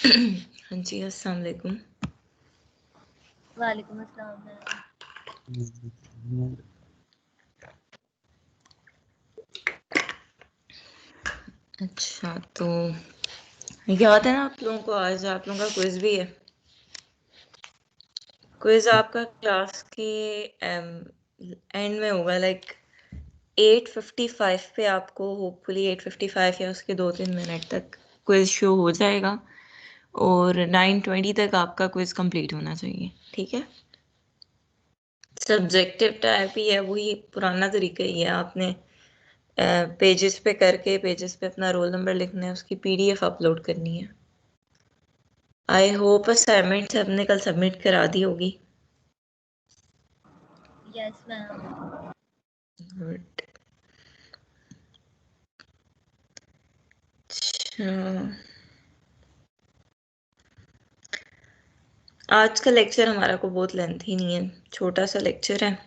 हाँ जी, अस्सलाम वालेकुम। वालेकुम अस्सलाम मैम। अच्छा, तो याद है ना आप लोगों को, आज आप लोगों का क्विज भी है। क्विज आपका क्लास के एंड में होगा, लाइक 8:55 पे आपको, होपफुली 8:55 या उसके 2-3 मिनट तक क्विज शो हो जाएगा, और 9:20 तक आपका क्विज कंप्लीट होना चाहिए। ठीक है, सब्जेक्टिव टाइप ही है, वही पुराना तरीका ही है। आपने पेजेस पे करके, पेजेस पे अपना रोल नंबर लिखना है, उसकी पीडीएफ अपलोड करनी है। आई होप असाइनमेंट सबने कल सबमिट करा दी होगी। Yes ma'am. गुड। अच्छा, आज का लेक्चर हमारा को बहुत लेंथी नहीं है, छोटा सा लेक्चर है,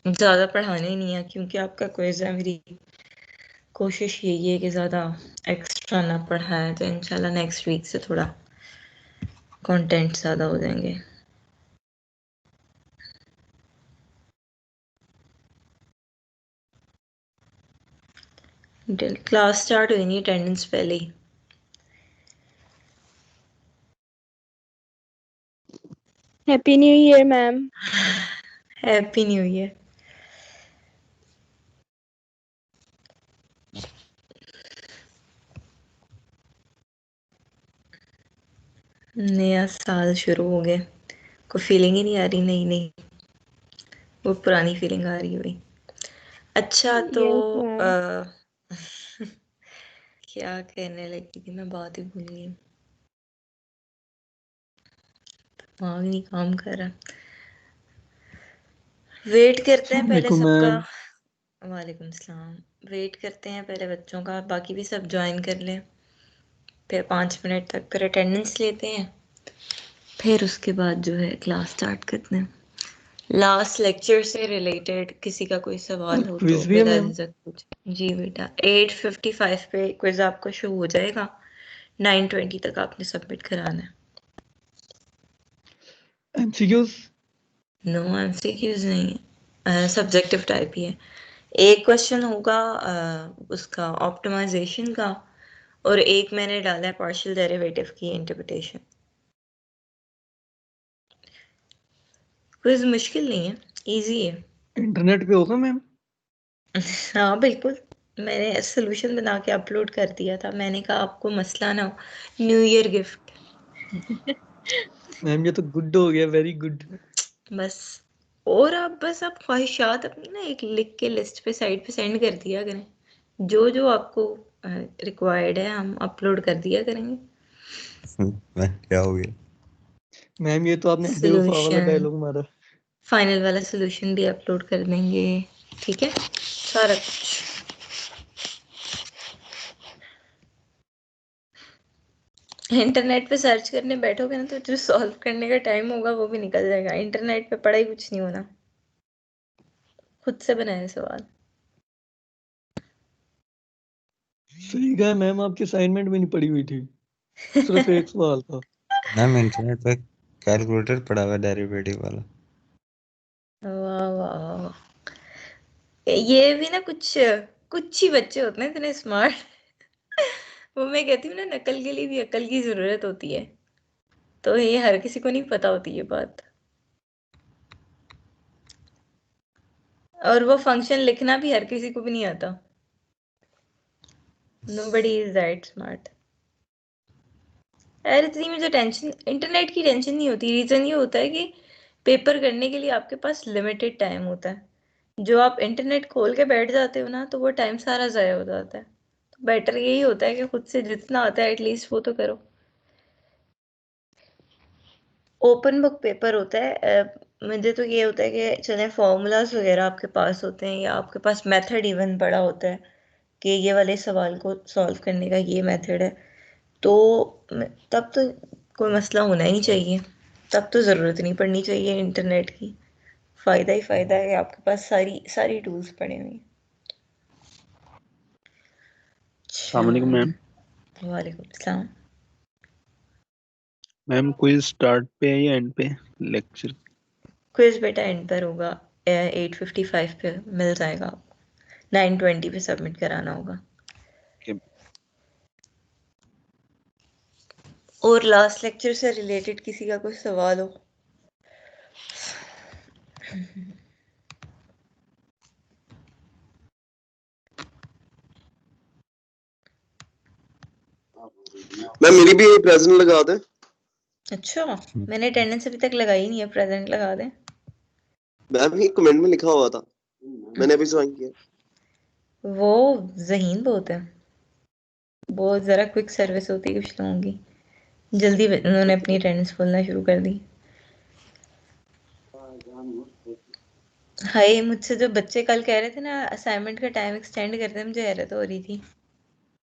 ज़्यादा पढ़ाने ही नहीं है, क्योंकि आपका क्विज है। मेरी कोशिश यही है कि ज़्यादा एक्स्ट्रा ना पढ़ाया, तो इंशाल्लाह नेक्स्ट वीक से थोड़ा कंटेंट ज़्यादा हो जाएंगे। क्लास स्टार्ट हुई नहीं, अटेंडेंस पहले ही। Happy new year ma'am. Happy new year. नया साल शुरू हो गया, कोई फीलिंग ही नहीं आ रही, नई नई, वो पुरानी फीलिंग आ रही है भाई। अच्छा, तो यस मैम। क्या कहने लगी थी मैं, बात ही भूल गई, दिमाग नहीं काम कर रहा। वेट करते हैं पहले सबका। वालेकुम सलाम। वेट करते हैं पहले बच्चों का, बाकी भी सब ज्वाइन कर लें, फिर 5 मिनट तक फिर अटेंडेंस लेते हैं, फिर उसके बाद जो है क्लास स्टार्ट करते हैं। लास्ट लेक्चर से रिलेटेड किसी का कोई सवाल हो तो बिला झिझक पूछ। जी बेटा, 8:55 पे क्विज आपका शो हो जाएगा, 9:20 तक आपने सबमिट कराना है। एमसीक्यूज? नो एमसीक्यूज नहीं है, सब्जेक्टिव टाइप ही है। एक क्वेश्चन होगा उसका ऑप्टिमाइजेशन का, और एक मैंने डाला है पार्शियल डेरिवेटिव की इंटरप्रिटेशन। क्विज मुश्किल नहीं है, इजी है। इंटरनेट पे होगा मैम? हाँ बिल्कुल, मैंने सोल्यूशन बना के अपलोड कर दिया था, मैंने कहा आपको मसला ना हो, न्यू ईयर गिफ्ट। मैम ये तो गुड हो गया, वेरी गुड। बस, और आप बस आप ख्वाहिशात अपनी ना एक लिख के लिस्ट पे साइड पे सेंड कर दिया करें, जो जो आपको रिक्वायर्ड है हम अपलोड कर दिया करेंगे। क्या हो गया मैम? ये तो आपने बेवफा वाला सोल्यूशन, डायलॉग मारा। फाइनल वाला सोल्यूशन भी अपलोड कर देंगे, ठीक है, सारा कुछ। इंटरनेट पे सर्च करने बैठोगे ना, तो जो सॉल्व करने का टाइम होगा वो भी निकल जाएगा। इंटरनेट पे पढ़ाई कुछ नहीं होना, खुद से बनाए सवाल। सही कहा मैम, आपकी असाइनमेंट भी नहीं पड़ी हुई थी, सिर्फ एक सवाल था। मैम? इंटरनेट पे कैलकुलेटर पड़ा हुआ डेरिवेटिव वाला। वाह वाह, ये भी ना कुछ कुछ ही बच्चे होते हैं इतने स्मार्ट। वो मैं कहती हूँ ना, नकल के लिए भी अकल की जरूरत होती है, तो ये हर किसी को नहीं पता होती ये बात। और वो फंक्शन लिखना भी हर किसी को भी नहीं आता। Nobody is that smart. यार इतनी मुझे टेंशन, इंटरनेट की टेंशन नहीं होती। रीजन ये होता है कि पेपर करने के लिए आपके पास लिमिटेड टाइम होता है। जो आप इंटरनेट खोल के बैठ जाते हो ना, तो वो टाइम सारा ज़ाया हो जाता है। तो बेटर यही होता है कि खुद से जितना आता है एटलीस्ट वो तो करो। ओपन बुक पेपर होता है। मुझे तो ये होता है कि चले फॉर्मूलाज वगैरह आपके पास होते हैं, या आपके पास मेथड इवन पड़ा होता है कि ये वाले सवाल को सॉल्व करने का ये मेथड है, तो तब तो कोई मसला होना ही नहीं चाहिए, तब तो ज़रूरत नहीं पड़नी चाहिए इंटरनेट की। फ़ायदा ही फ़ायदा है कि आपके पास सारी सारी टूल्स पड़े हुए हैं। अस्सलाम वालेकुम मैम। वालेकुम सलाम। मैम क्विज स्टार्ट पे है या एंड पे लेक्चर? क्विज बेटा एंड पर होगा, 8:55 पे मिल जाएगा आपको, 9:20 पे सबमिट कराना होगा। Okay. और लास्ट लेक्चर से रिलेटेड किसी का कुछ सवाल हो? मैम मेरी भी प्रेजेंट लगा दे। अच्छा, मैंने अटेंडेंस अभी तक लगाई नहीं है, प्रेजेंट लगा दें। मैम ही कमेंट में लिखा हुआ था, मैंने अभी ज्वाइन किया। वो ज़हीन बहुत है, बहुत ज़रा क्विक सर्विस होती है कुछ लोगों की, जल्दी उन्होंने अपनी अटेंडेंस खोलना शुरू कर दी। हाय, मुझसे जो बच्चे कल कह रहे थे ना असाइनमेंट का टाइम एक्सटेंड कर दे, मुझे हैरत हो रही थी।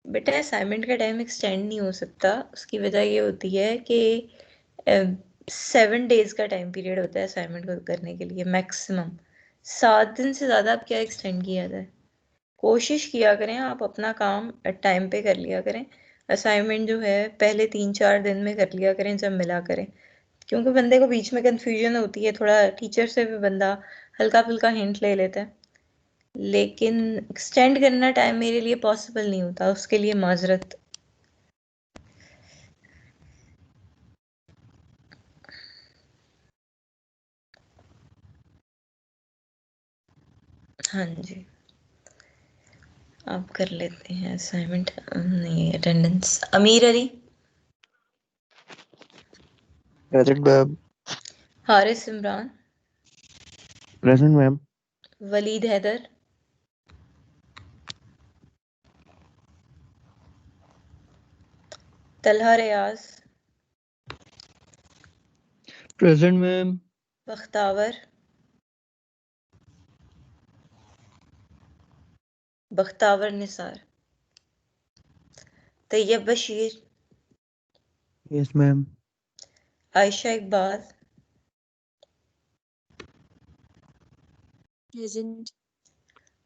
बेटा असाइनमेंट का टाइम एक्सटेंड नहीं हो सकता, उसकी वजह ये होती है कि 7 डेज का टाइम पीरियड होता है असाइनमेंट को करने के लिए मैक्सिमम। 7 दिन से ज़्यादा आप क्या एक्सटेंड किया जाए। कोशिश किया करें आप अपना काम टाइम पे कर लिया करें, असाइनमेंट जो है पहले 3-4 दिन में कर लिया करें जब मिला करें, क्योंकि बंदे को बीच में कंफ्यूजन होती है, थोड़ा टीचर से भी बंदा हल्का फुल्का हिंट ले लेता है, लेकिन एक्सटेंड करना टाइम मेरे लिए पॉसिबल नहीं होता, उसके लिए माजरत। हाँ जी, आप कर लेते हैं असाइनमेंट, नहीं attendance. Ameer Ali, present ma'am. Haris Imran, present ma'am. Waleed Haider, Talha Riaz, present ma'am. Bakhtawar, Bakhtawar Nisar, Tayyab Bashir, yes ma'am. Ayesha Iqbal, present.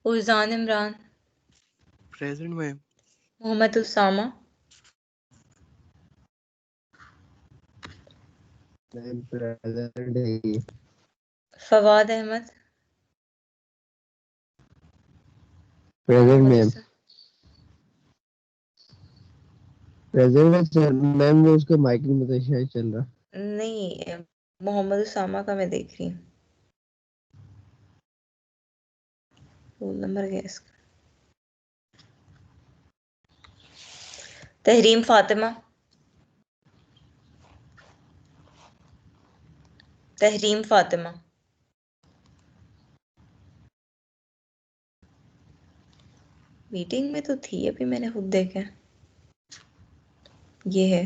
Uzan Imran, present ma'am. Mohammad Usama, ma'am present है। Fawad Ahmed, present Mohammad ma'am. Hussain, present है सर मैम, वो उसका माइक नहीं पता शायद चल रहा। नहीं मोहम्मद उसामा का मैं देख रही हूँ, रोल नंबर क्या है इसका। तहरीम फातिमा, तहरीम फातिमा, मीटिंग में तो थी अभी, मैंने खुद देखा, ये है।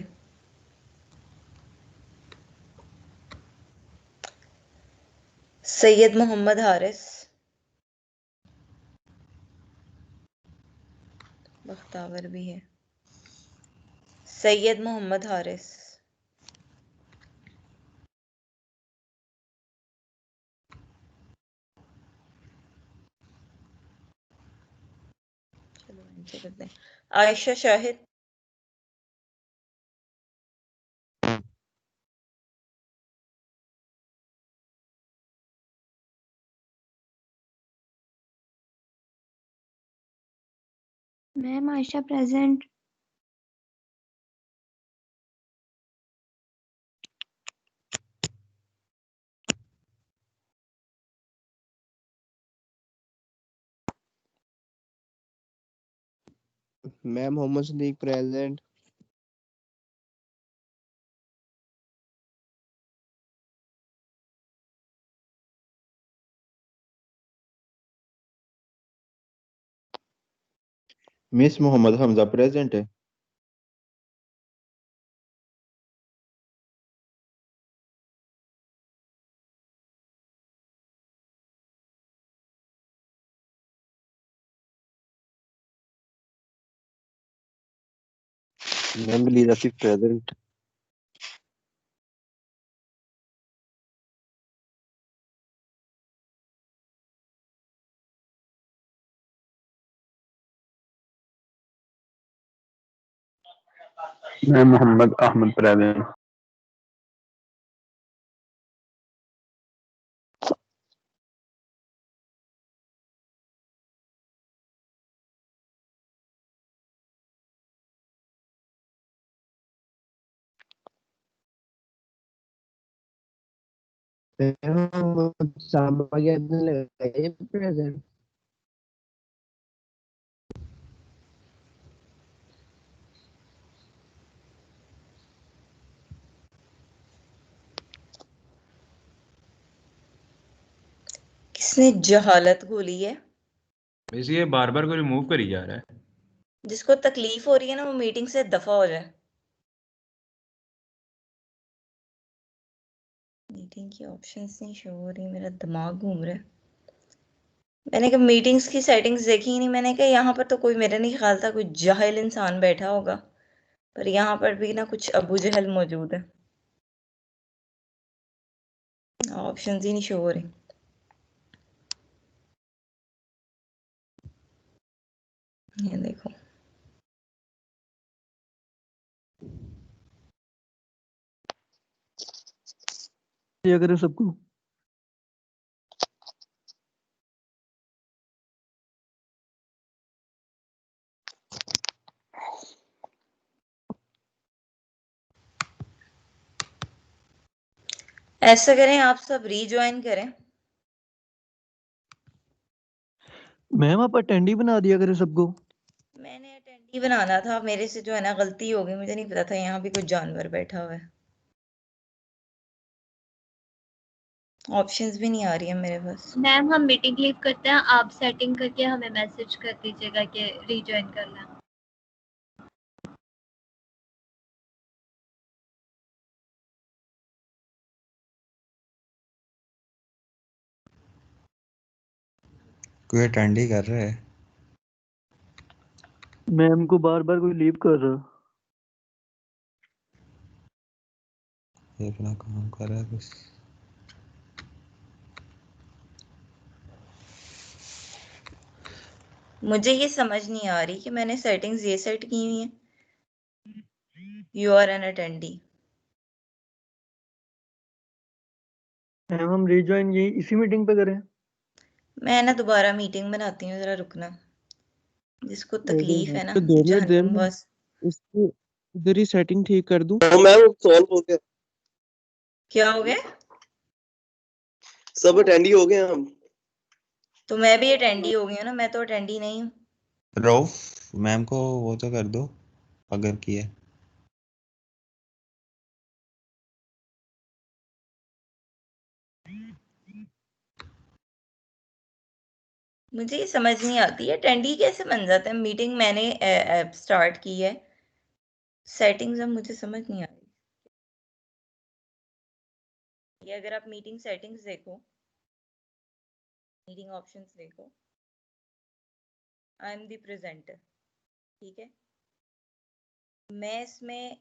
सैयद मोहम्मद हारिस, बख्तावर भी है, सैयद मोहम्मद हारिस, चलो इनसे करते हैं। Ayesha Shahid, ma'am Ayesha present. Ma'am Mohammad Sadiq present. Miss Mohammad Hamza present है। मैम लीजा सिर्फ प्रेजेंट। मैं मोहम्मद अहमद प्रेजेंट। मैम सामा के अंदर लगाइए प्रेजेंट। किसने जहालत घोली है? वैसे ये बार बार को रिमूव करी जा रहा है। जिसको तकलीफ हो रही है ना वो मीटिंग से दफा हो जाए। मीटिंग की ऑप्शंस नहीं शो हो रही, मेरा दिमाग घूम रहा है। मैंने कहा मीटिंग्स की सेटिंग्स देखी ही नहीं। मैंने कहा यहाँ पर तो कोई, मेरा नहीं ख्याल था कोई जाहिल इंसान बैठा होगा, पर यहाँ पर भी ना कुछ अबू जहल मौजूद है। ऑप्शंस ही नहीं शो हो रही। ये देखो, दिया करें सबको। ऐसा करें आप सब रीज्वाइन करें। मैम आप अटेंडी बना दिया करें सबको। मैंने अटेंडी बनाना था, मेरे से जो है ना गलती हो गई, मुझे नहीं पता था यहाँ भी कुछ जानवर बैठा हुआ है। ऑप्शंस भी नहीं आ रही है मेरे पास। मैम हम मीटिंग लीव करते हैं, आप सेटिंग करके हमें मैसेज कर दीजिएगा कि रीजॉइन करना। कोई अटेंड ही कर रहा है। मैम को बार बार कोई लीव कर रहा। ये अपना काम कर रहा है बस। मुझे ये समझ नहीं आ रही कि मैंने सेटिंग्स ये सेट की हुई हैं। You are an attendee. Ma'am हम रीज्वाइन यही इसी मीटिंग पे करें। मैं ना दोबारा मीटिंग बनाती हूँ, जरा रुकना। जिसको तकलीफ है ना तो 2 मिनट देर जहन्नुम में बस। उसको इधर ही सेटिंग ठीक कर दूं। मैम सॉल्व हो गया, क्या हो गया? सब अटेंडी हो गए हम। तो मैं भी अटेंडी हो गई हूँ ना, मैं तो अटेंडी नहीं हूँ। रऊफ मैम को वो तो कर दो अगर किया। मुझे ये समझ नहीं आती है अटेंडी कैसे बन जाता है। मीटिंग मैंने स्टार्ट की है, सेटिंग्स अब मुझे समझ नहीं आ रही। ये अगर आप मीटिंग सेटिंग्स देखो, मीटिंग ऑप्शंस देखो, आई एम द प्रेजेंटर, ठीक है। मैं इसमें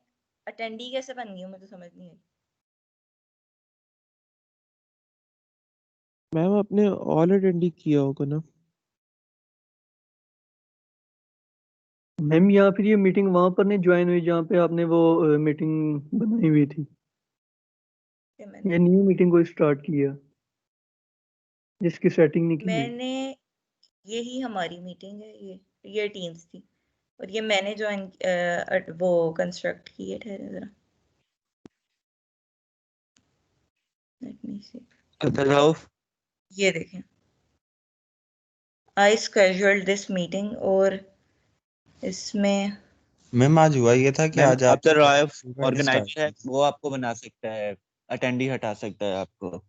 अटेंडी कैसे बन गई हूँ मुझे समझ नहीं आई। मैम आपने ऑल अटेंड ही किया होगा ना। मैम या फिर ये मीटिंग वहां पर नहीं ज्वाइन हुई जहाँ पे आपने वो मीटिंग बनाई हुई थी। कि मैंने ये न्यू मीटिंग को स्टार्ट किया जिसकी सेटिंग नहीं की गई। मैंने यही हमारी मीटिंग है, ये टीम्स थी और ये मैंने ज्वाइन वो कंस्ट्रक्ट की है। ठहरे जरा, लेट मी सी। ये देखें, आई स्केड्यूल्ड दिस मीटिंग और इसमें मैम आज हुआ ये था कि मैम आज आप आप तो रॉयफ स्टार्ट ऑर्गेनाइजर है, वो आपको बना सकता है, अटेंडी हटा सकता है आपको।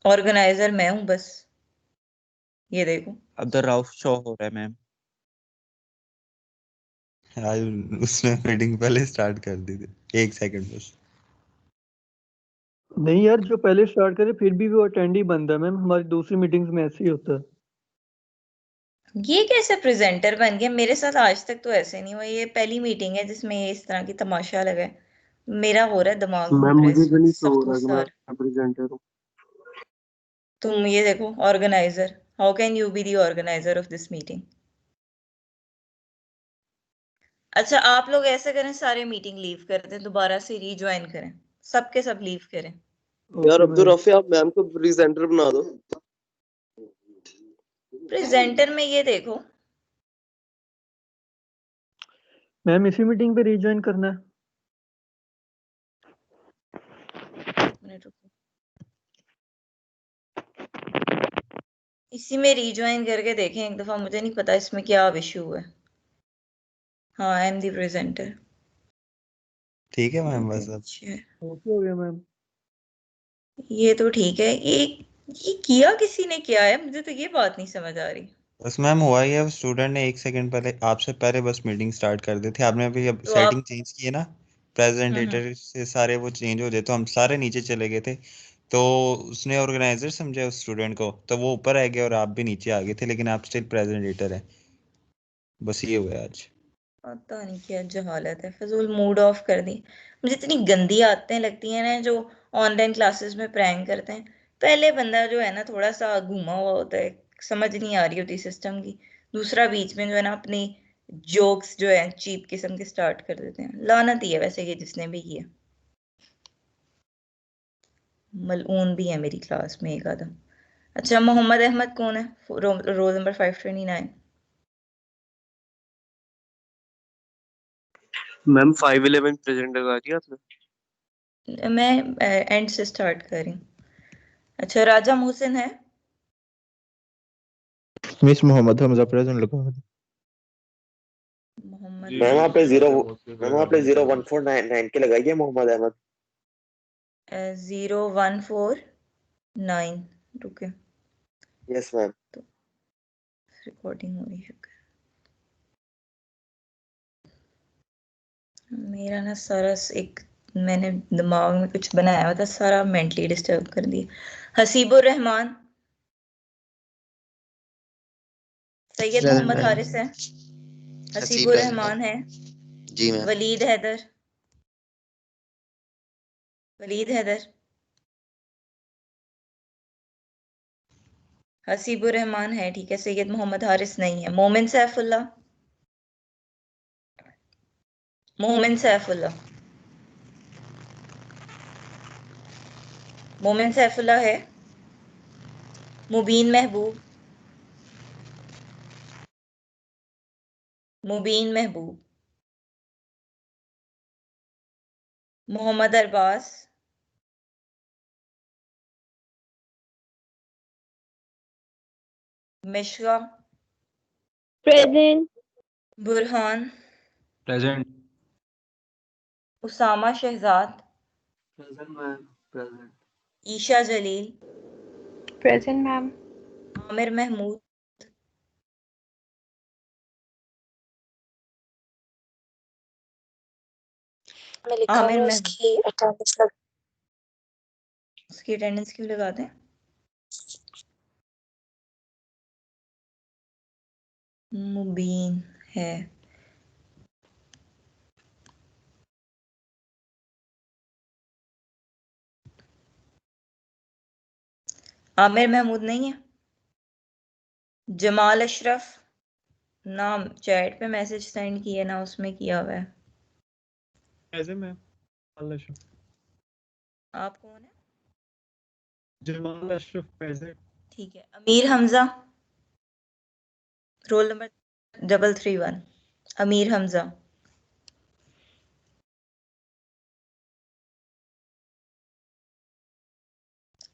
ऑर्गेनाइजर मैं हूँ बस। ये देखो, अब्दुल रऊफ शो हो रहा है मैम। आज उसने मीटिंग पहले स्टार्ट कर दी थी। 1 सेकंड बस। नहीं यार, जो पहले स्टार्ट करे फिर भी वो अटेंडी बनता है। मैम हमारी दूसरी मीटिंग्स में ऐसे ही होता है। ये कैसे प्रेजेंटर बन गया? मेरे साथ आज तक तो ऐसे नहीं हुआ। ये पहली मीटिंग है जिसमें ये इस तरह की तमाशा लगा है। मेरा हो रहा है, दिमाग घूम मैम रहा है मुझे इस तो वक्त नहीं शो हो सख्त रहा कि गुस्सा। मैं प्रेजेंटर हूँ। तुम ये देखो, organiser, how can you be the organiser of this meeting? अच्छा, आप लोग ऐसा करें, सारे मीटिंग लीव कर दें, दोबारा से रीज्वाइन करें, सबके सब लीव करें। यार ओके अब्दुल मैम। रफी, आप मैम को प्रेजेंटर बना दो। प्रेजेंटर में ये देखो, मैम इसी मीटिंग पे रीज्वाइन करना है। मिनट रुको। इसी में रीज्वाइन करके देखें एक दफा, मुझे नहीं पता इसमें क्या इशू है। हाँ, आई एम द प्रेजेंटर। ठीक है मैम, बस अब ओके हो गया मैम। ये तो ठीक है। ये किया किसी ने क्या है, मुझे तो ये बात नहीं समझ आ रही। बस मैम हुआ ही है, स्टूडेंट ने 1 सेकंड पहले आपसे पहले बस मीटिंग स्टार्ट कर दी थी। आपने अभी अब तो सेटिंग आप चेंज की है ना, प्रेजेंटेटर से सारे वो चेंज हो गए, तो हम सारे नीचे चले गए थे। तो उसने ऑर्गेनाइजर समझा उस स्टूडेंट को, तो वो ऊपर आ गया और आप भी नीचे आ गए थे, लेकिन आप स्टिल प्रेजेंटेटर है। बस ये हुआ है आज। पता नहीं क्या जहालत है, फजूल मूड ऑफ कर दी। मुझे इतनी गंदी आदतें लगती हैं ना जो ऑनलाइन क्लासेस में प्रैंक करते हैं। पहले बंदा जो है ना थोड़ा सा घुमा हुआ होता है, समझ नहीं आ रही होती सिस्टम की। दूसरा बीच में जो है ना अपनी जोक्स जो है चीप किस्म के स्टार्ट कर देते हैं। लानत ही है वैसे ये जिसने भी किया। मलऊन भी है मेरी क्लास में एक आधा। अच्छा, मोहम्मद अहमद कौन है? Roll number 529। मैम 511 प्रेजेंट लगा दिया आपने? मैं एंड से स्टार्ट कर रही हूँ। अच्छा, राजा मोहसिन है? मिस मोहम्मद हमजा प्रेजेंट लगा दो। मोहम्मद मैम आपने 01499 के लगाइए मोहम्मद अहमद। 0149। रुके, यस मैम। रिकॉर्डिंग हो रही है। मेरा ना सारा एक मैंने दिमाग में कुछ बनाया हुआ था, सारा मेंटली डिस्टर्ब कर दिया। हसीबुर रहमान। Syed present Mohammad ma'am. हारिस है? हसीब हसीबुर प्रेजेंट है। रहमान है? जी मैम। वलीद हैदर? वलीद हैदर? हसीबुर रहमान है, ठीक है। सैयद मोहम्मद हारिस नहीं है। मोमिन सैफुल्लाह? मोमिन सैफुल्लाह? मोमिन सैफुल्लाह है? मुबीन Mehboob? Mubeen Mehboob? Mohammad Arbaz? Mishra? Present. Burhan? Present. Usama Shahzad? Present ma'am. Present. Isha Jalil? Present ma'am. Aamir Mehmood? में लिखा आमिर हुआ महमूद? उसकी अटेंडेंस लग। उसकी अटेंडेंस क्यों लगाते हैं? मुबीन है? आमिर महमूद नहीं है? जमाल अशरफ? नाम चैट पे मैसेज सेंड किए ना, उसमें किया हुआ है। Present ma'am. अशरफ। आप कौन है? जमाल अशरफ प्रेजेंट। ठीक है। Amir Hamza? Roll number 331। Ameer Hamza?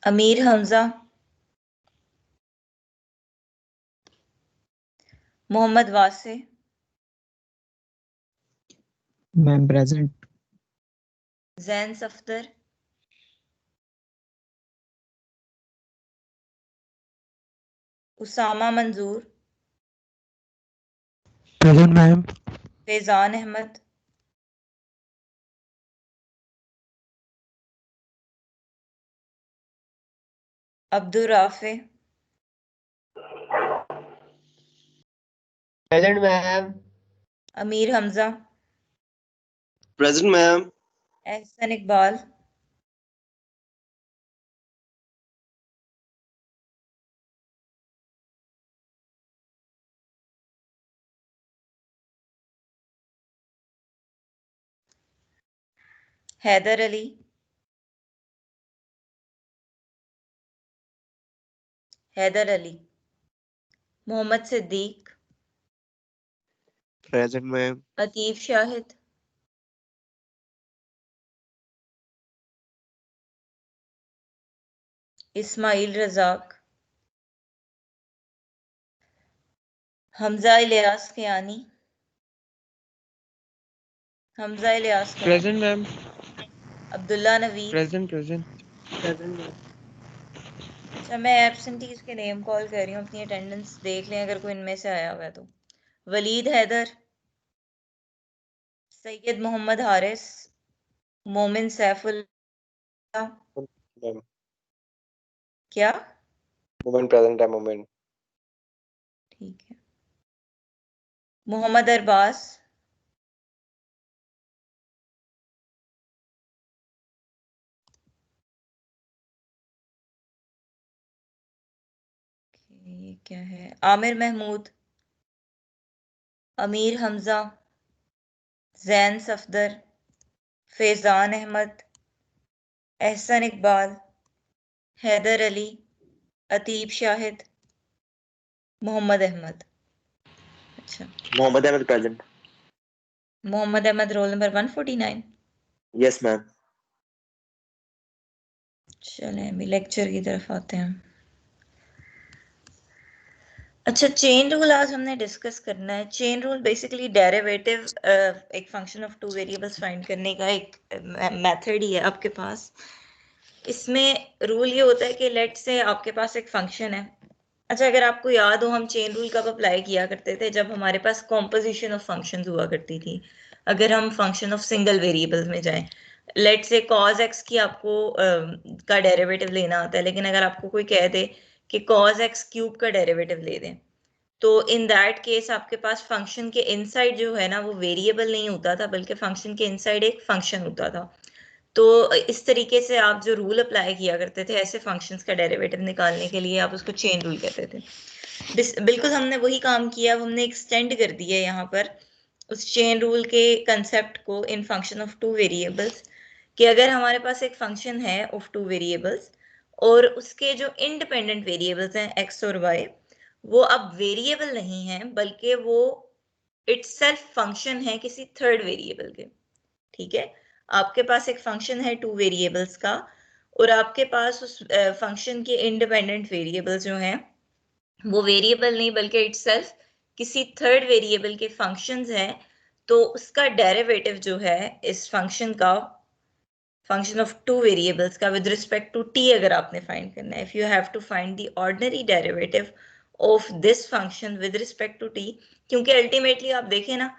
Ameer Hamza? Mohammad Wasay? Ma'am present. Zain Safdar? Usama Manzoor? Present ma'am. Faizan Ahmed? Abdul Rafay? Present ma'am. Ameer Hamza? Present ma'am. Ahsan Iqbal? Haider Ali? Haider Ali? Mohammad Siddique? Present ma'am. Atif Shahid? Ismail Razzaq? Hamza Ilyas Kiyani, Hamza Ilyas कौन? Present ma'am. Abdullah Naveed, present present. अच्छा मैं एब्सेंटीज के नेम कॉल कर रही हूँ, अपनी अटेंडेंस देख लें अगर कोई इनमें से आया हुआ है तो। वलीद हैदर, सैयद मोहम्मद हारिस, मोमिन सैफुल्लाह, मैम क्या? मोमेंट प्रेजेंट है मोमेंट। ठीक है। मोहम्मद अरबास, ये क्या है? आमिर महमूद, अमीर हमजा, जैन सफदर, फैजान अहमद, एहसन इकबाल, हैदर अली, अतीब शाहिद, मोहम्मद अहमद। अच्छा Mohammad Ahmad present. Mohammad Ahmad roll number 149। Yes ma'am. चलें अभी लेक्चर की तरफ आते हैं। अच्छा चेन रूल आज हमने डिस्कस करना है। चेन रूल बेसिकली डेरिवेटिव एक function of two variables find करने का एक मेथड ही है आपके पास। इसमें रूल ये होता है कि लेट से आपके पास एक फंक्शन है। अच्छा अगर आपको याद हो हम चेन रूल कब अप्लाई किया करते थे? जब हमारे पास कॉम्पोजिशन ऑफ फंक्शंस हुआ करती थी। अगर हम फंक्शन ऑफ सिंगल वेरिएबल्स में जाएं, लेट से cos x की आपको का डेरिवेटिव लेना आता है, लेकिन अगर आपको कोई कह दे कि cos x क्यूब का डेरिवेटिव ले दें, तो इन दैट केस आपके पास फंक्शन के इनसाइड जो है ना वो वेरिएबल नहीं होता था, बल्कि फंक्शन के इनसाइड एक फंक्शन होता था। तो इस तरीके से आप जो रूल अप्लाई किया करते थे ऐसे फंक्शंस का डेरिवेटिव निकालने के लिए, आप उसको चेन रूल कहते थे। बिल्कुल हमने वही काम किया, अब हमने एक्सटेंड कर दिया यहाँ पर उस चेन रूल के कंसेप्ट को इन फंक्शन ऑफ टू वेरिएबल्स, कि अगर हमारे पास एक फंक्शन है ऑफ टू वेरिएबल्स और उसके जो इंडिपेंडेंट वेरिएबल्स हैं x और y, वो अब वेरिएबल नहीं है बल्कि वो इटसेल्फ फंक्शन है किसी थर्ड वेरिएबल के। ठीक है, आपके पास एक फंक्शन है टू वेरिएबल्स का और आपके पास उस फंक्शन के इंडिपेंडेंट वेरिएबल्स जो हैं वो वेरिएबल नहीं बल्कि इटसेल्फ किसी थर्ड वेरिएबल के फंक्शंस हैं। तो उसका डेरिवेटिव जो है इस फंक्शन का, फंक्शन ऑफ टू वेरिएबल्स का विद रिस्पेक्ट टू t अगर आपने फाइंड करना है, if you have to find the ordinary derivative of this function with respect to t, क्योंकि अल्टीमेटली आप देखें ना,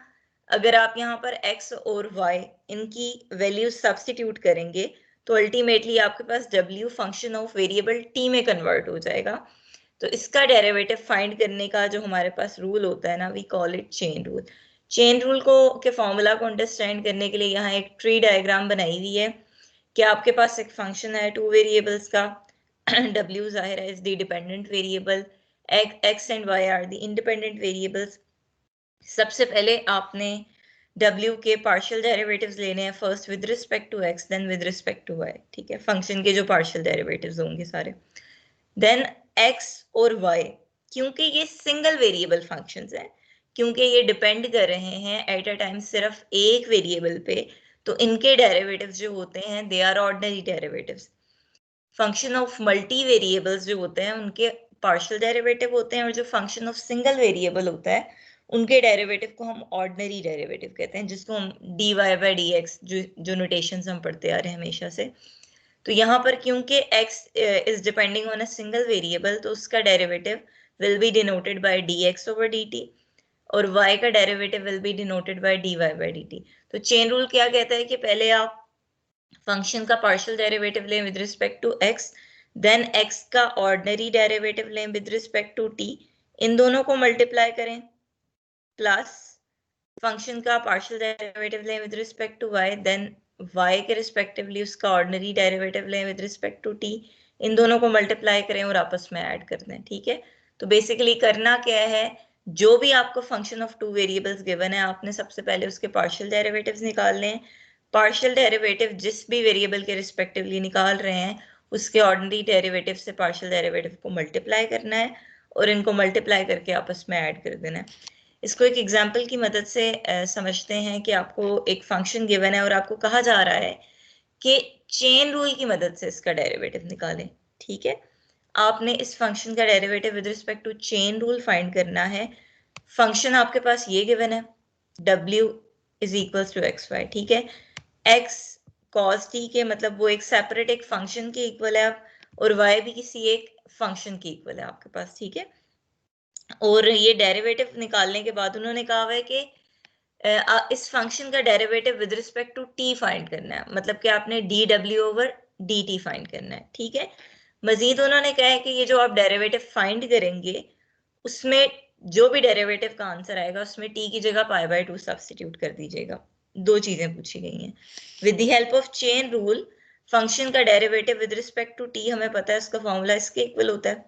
अगर आप यहाँ पर x और y इनकी वैल्यू सब्स्टिट्यूट करेंगे तो अल्टीमेटली आपके पास w function of variable t में कन्वर्ट हो जाएगा। तो इसका डेरिवेटिव फाइंड करने का जो हमारे पास रूल होता है ना, we call it chain rule. Chain rule को के फॉर्मूला को अंडरस्टैंड करने के लिए यहाँ एक ट्री डायग्राम बनाई हुई है कि आपके पास एक फंक्शन है टू वेरिएबल्स का w जाहिर है is the dependent variable, x and y are the independent variables. सबसे पहले आपने w के पार्शियल डेरिवेटिव्स लेने हैं, first with respect to x then with respect to y। ठीक है, फंक्शन के जो पार्शियल डेरिवेटिव्स होंगे सारे, देन x और y, क्योंकि ये सिंगल वेरिएबल फंक्शंस हैं, क्योंकि ये डिपेंड कर रहे हैं एट अ टाइम सिर्फ एक वेरिएबल पे, तो इनके डेरिवेटिव्स जो होते हैं they are ordinary derivatives. Function of multi variables जो होते हैं उनके पार्शियल डेरिवेटिव होते हैं, और जो फंक्शन ऑफ सिंगल वेरिएबल होता है उनके डेरिवेटिव को हम ऑर्डिनरी डेरिवेटिव कहते हैं, जिसको हम dy बाई dx जो नोटेशंस हम पढ़ते आ रहे हैं हमेशा से। तो यहाँ पर क्योंकि x is depending on a single variable, तो उसका derivative will be denoted by dx over dt और y का derivative will be denoted by dy by dt। तो चेन रूल क्या कहता है कि पहले आप फंक्शन का पार्शियल डेरिवेटिव लें with respect to x, then x का ऑर्डिनरी डेरिवेटिव लें विद रिस्पेक्ट टू t, इन दोनों को मल्टीप्लाई करें, प्लस फंक्शन का पार्शियल डेरिवेटिव लें with respect to y, then y के रिस्पेक्टिवली उसका ऑर्डिनरी डेरिवेटिव लें विद रिस्पेक्ट टू t, इन दोनों को मल्टीप्लाई करें और आपस में ऐड कर दें। ठीक है, तो बेसिकली करना क्या है, जो भी आपको function of two variables given है आपने सबसे पहले उसके पार्शियल डेरिवेटिव्स निकालने हैं। पार्शियल डेरिवेटिव जिस भी वेरिएबल के रिस्पेक्टिवली निकाल रहे हैं उसके ऑर्डिनरी डेरिवेटिव से पार्शियल डेरिवेटिव को मल्टीप्लाई करना है और इनको मल्टीप्लाई करके आपस में ऐड कर देना है। इसको एक एग्जांपल की मदद से समझते हैं कि आपको एक फंक्शन गिवन है और आपको कहा जा रहा है कि चेन रूल की मदद से इसका डेरिवेटिव निकालें। ठीक है, आपने इस फंक्शन का derivative with respect to chain rule find करना है। फंक्शन आपके पास ये गिवन है, w is equals to X Y, ठीक है। x cos t के मतलब वो एक सेपरेट एक फंक्शन के इक्वल है और y भी किसी एक फंक्शन के इक्वल है आपके पास, ठीक है। और ये डेरिवेटिव निकालने के बाद उन्होंने कहा हुआ है कि इस फंक्शन का derivative with respect to t find करना है, मतलब कि आपने dw ओवर dt फाइंड करना है, ठीक है। मजीद उन्होंने कहा है कि ये जो आप डेरिवेटिव फाइंड करेंगे उसमें जो भी डेरिवेटिव का आंसर आएगा उसमें t की जगह पाई बाय 2 सब्स्टिट्यूट कर दीजिएगा। दो चीजें पूछी गई हैं। With the help of chain rule function का derivative with respect to t हमें पता है उसका फॉर्मूला इसके इक्वल होता है,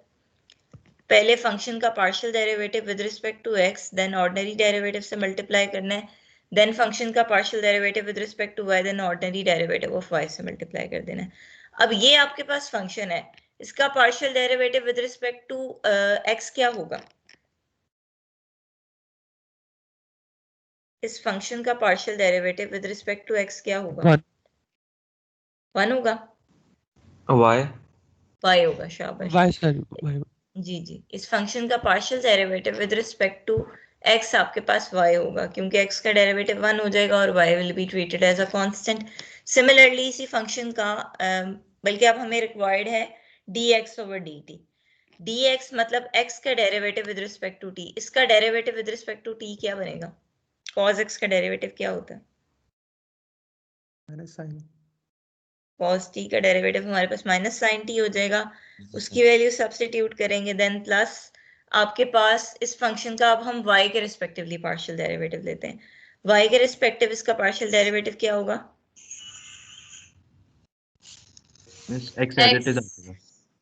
पहले फंक्शन का partial derivative with respect to x, then ordinary derivative से मल्टीप्लाई करना है, देन फंक्शन का partial derivative with respect to y, then ordinary derivative of y से मल्टीप्लाई कर देना है। अब ये आपके पास फंक्शन है, इसका partial derivative with respect to x क्या होगा? इस फंक्शन का partial derivative with respect to x क्या होगा? 1 होगा, y होगा, शाबाश, y सर y जी जी। इस फंक्शन का partial derivative with respect to x आपके पास y होगा, क्योंकि x का डेरिवेटिव 1 हो जाएगा और y will be treated as a constant. Similarly इसी फंक्शन का बल्कि अब हमें रिक्वायर्ड है dx ओवर dt। dx मतलब x का derivative with respect to t, इसका derivative with respect to t क्या बनेगा? cos x का डेरिवेटिव क्या होता है? cos t का डेरिवेटिव हमारे पास माइनस साइन t हो जाएगा, उसकी वैल्यू सब्स्टिट्यूट करेंगे, देन प्लस आपके पास इस फंक्शन का अब हम y के रिस्पेक्टिवली पार्शियल डेरिवेटिव लेते हैं, y के रिस्पेक्टिव इसका पार्शियल डेरिवेटिव क्या होगा?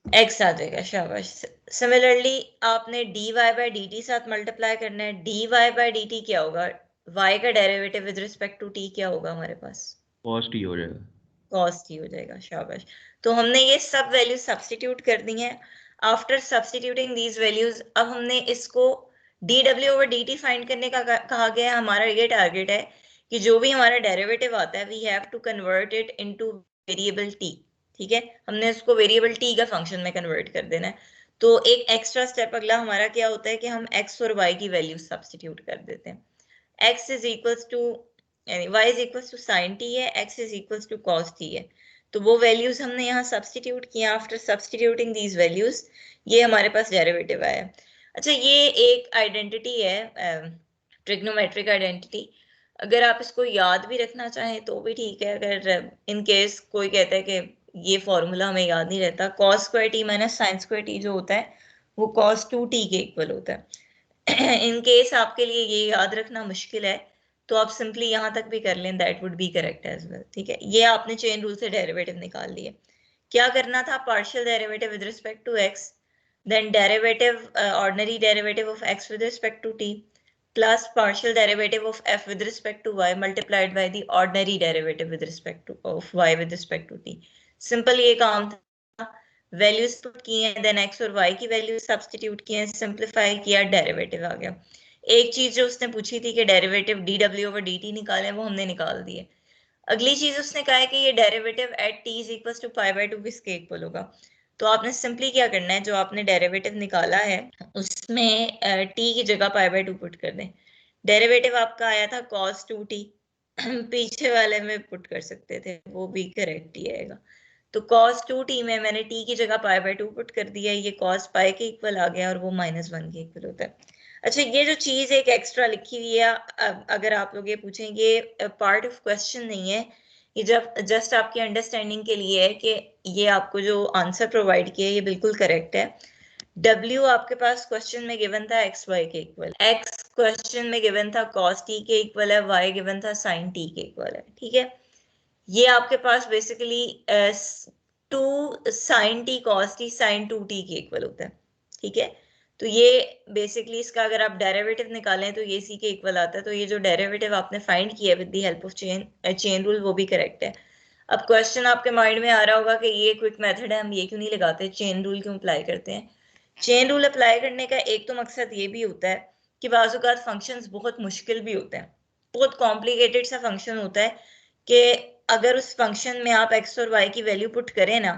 x आ जाएगा, शाबाश। सिमिलरली आपने dy बाय dt साथ मल्टीप्लाई करना है, dy बाय dt क्या होगा? y का derivative with respect to t क्या होगा हमारे पास? cos t हो जाएगा, cos t हो जाएगा, शाबाश। तो हमने ये सब वैल्यूज सब्स्टिट्यूट कर दी हैं। आफ्टर सब्स्टिट्यूटिंग दीज वैल्यूज अब हमने इसको dw ओवर dt फाइंड करने का कहा गया है। हमारा ये टारगेट है कि जो भी हमारा डेरिवेटिव आता है we have to convert it into variable t, ठीक है। हमने उसको वेरिएबल t का फंक्शन में कन्वर्ट कर देना है। तो एक एक्स्ट्रा स्टेप अगला हमारा क्या होता है कि हम x और y की वैल्यू सब्स्टिट्यूट कर देते हैं। x इज इक्वल्स टू यानी y is equals to sine t है, x is equals to cos t है। तो वो वैल्यूज हमने यहाँ सब्स्टिट्यूट किया। आफ्टर सब्स्टिट्यूटिंग दीज वैल्यूज ये हमारे पास डेरिवेटिव आया। अच्छा, ये एक आइडेंटिटी है, ट्रिग्नोमेट्रिक आइडेंटिटी। अगर आप इसको याद भी रखना चाहें तो भी ठीक है। अगर इन केस कोई कहता है कि ये फॉर्मूला हमें याद नहीं रहता, cos square t minus sine square t जो होता है वो cos 2t के इक्वल होता है। इन केस आपके लिए ये याद रखना मुश्किल है तो आप सिंपली यहाँ तक भी कर लें, that would be correct as well, ठीक है। ये आपने चेन रूल से डेरिवेटिव निकाल लिए। क्या करना था? Partial derivative with respect to x, then derivative ordinary derivative of x with respect to t plus partial derivative of f with respect to y multiplied by the ordinary derivative with respect to of y with respect to t। Simple ये काम था। Values put की हैं, then x और y की values substitute की हैं, simplify किया, डेरिवेटिव आ गया। एक चीज जो उसने पूछी थी कि डेरिवेटिव dw ओवर dt निकालें, वो हमने निकाल दी है। अगली चीज उसने कहा है कि ये derivative at t is equals to pi by 2 किसके इक्वल होगा। तो आपने सिंपली क्या करना है, जो आपने डेरिवेटिव निकाला है उसमें t की जगह पाई बाय 2 पुट कर दें। डेरिवेटिव आपका आया था cos 2t, पीछे वाले में पुट कर सकते थे, वो भी करेक्ट ही आएगा। तो cos 2t में मैंने t की जगह पाई बाय 2 पुट कर दिया, ये cos पाई के इक्वल आ गया और वो -1 के इक्वल होता है। अच्छा, ये जो चीज एक एक्स्ट्रा लिखी हुई है, अगर आप लोग ये पूछें, ये पार्ट ऑफ क्वेश्चन नहीं है, ये जब जस्ट आपकी अंडरस्टैंडिंग के लिए है कि ये आपको जो आंसर प्रोवाइड किया है ये बिल्कुल करेक्ट है। W आपके पास क्वेश्चन में गिवन था xy के इक्वल, x क्वेश्चन में गिवन था cos t के इक्वल है, y गिवन था sin t के इक्वल है, ठीक है। ये आपके पास basically 2 sin t cos t sin 2t के इक्वल होता है, ठीक है। तो ये बेसिकली इसका अगर आप डेरिवेटिव निकालें तो ये सी के इक्वल आता है। तो ये जो डेरिवेटिव आपने फाइंड किया with the help of chain rule वो भी करेक्ट है। अब क्वेश्चन आपके माइंड में आ रहा होगा कि ये क्विक मेथड है, हम ये क्यों नहीं लगाते, चेन रूल क्यों अप्लाई करते हैं। चेन रूल अप्लाई करने का एक तो मकसद ये भी होता है कि बाज़-औक़ात फंक्शंस बहुत मुश्किल भी होते हैं, बहुत कॉम्प्लिकेटेड सा फंक्शन होता है कि अगर उस फंक्शन में आप x और y की वैल्यू पुट करें ना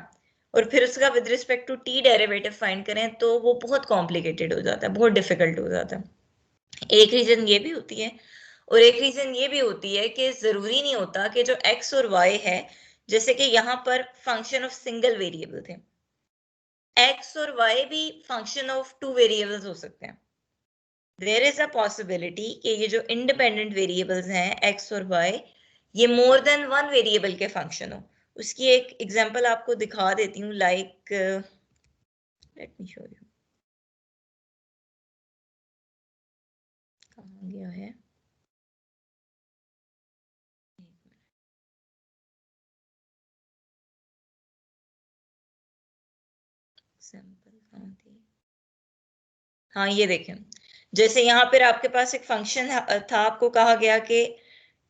और फिर उसका with respect to t derivative find करें तो वो बहुत कॉम्प्लिकेटेड हो जाता है, बहुत डिफिकल्ट हो जाता है। एक रीजन ये भी होती है, और एक रीजन ये भी होती है कि जरूरी नहीं होता कि जो एक्स और वाई है, जैसे कि यहाँ पर फंक्शन ऑफ सिंगल वेरिएबल थे, एक्स और वाई भी फंक्शन ऑफ टू वेरिएबल्स हो सकते हैं। देयर इज अ पॉसिबिलिटी कि ये जो इंडिपेंडेंट वेरिएबल्स हैं एक्स और वाई, ये मोर देन वन वेरिएबल के फंक्शन हो। उसकी एक एग्जांपल आपको दिखा देती हूँ, like let me show you, कहाँ गया है, एग्जांपल कहाँ थी, हाँ ये देखें, जैसे यहाँ पर आपके पास एक फंक्शन था, आपको कहा गया कि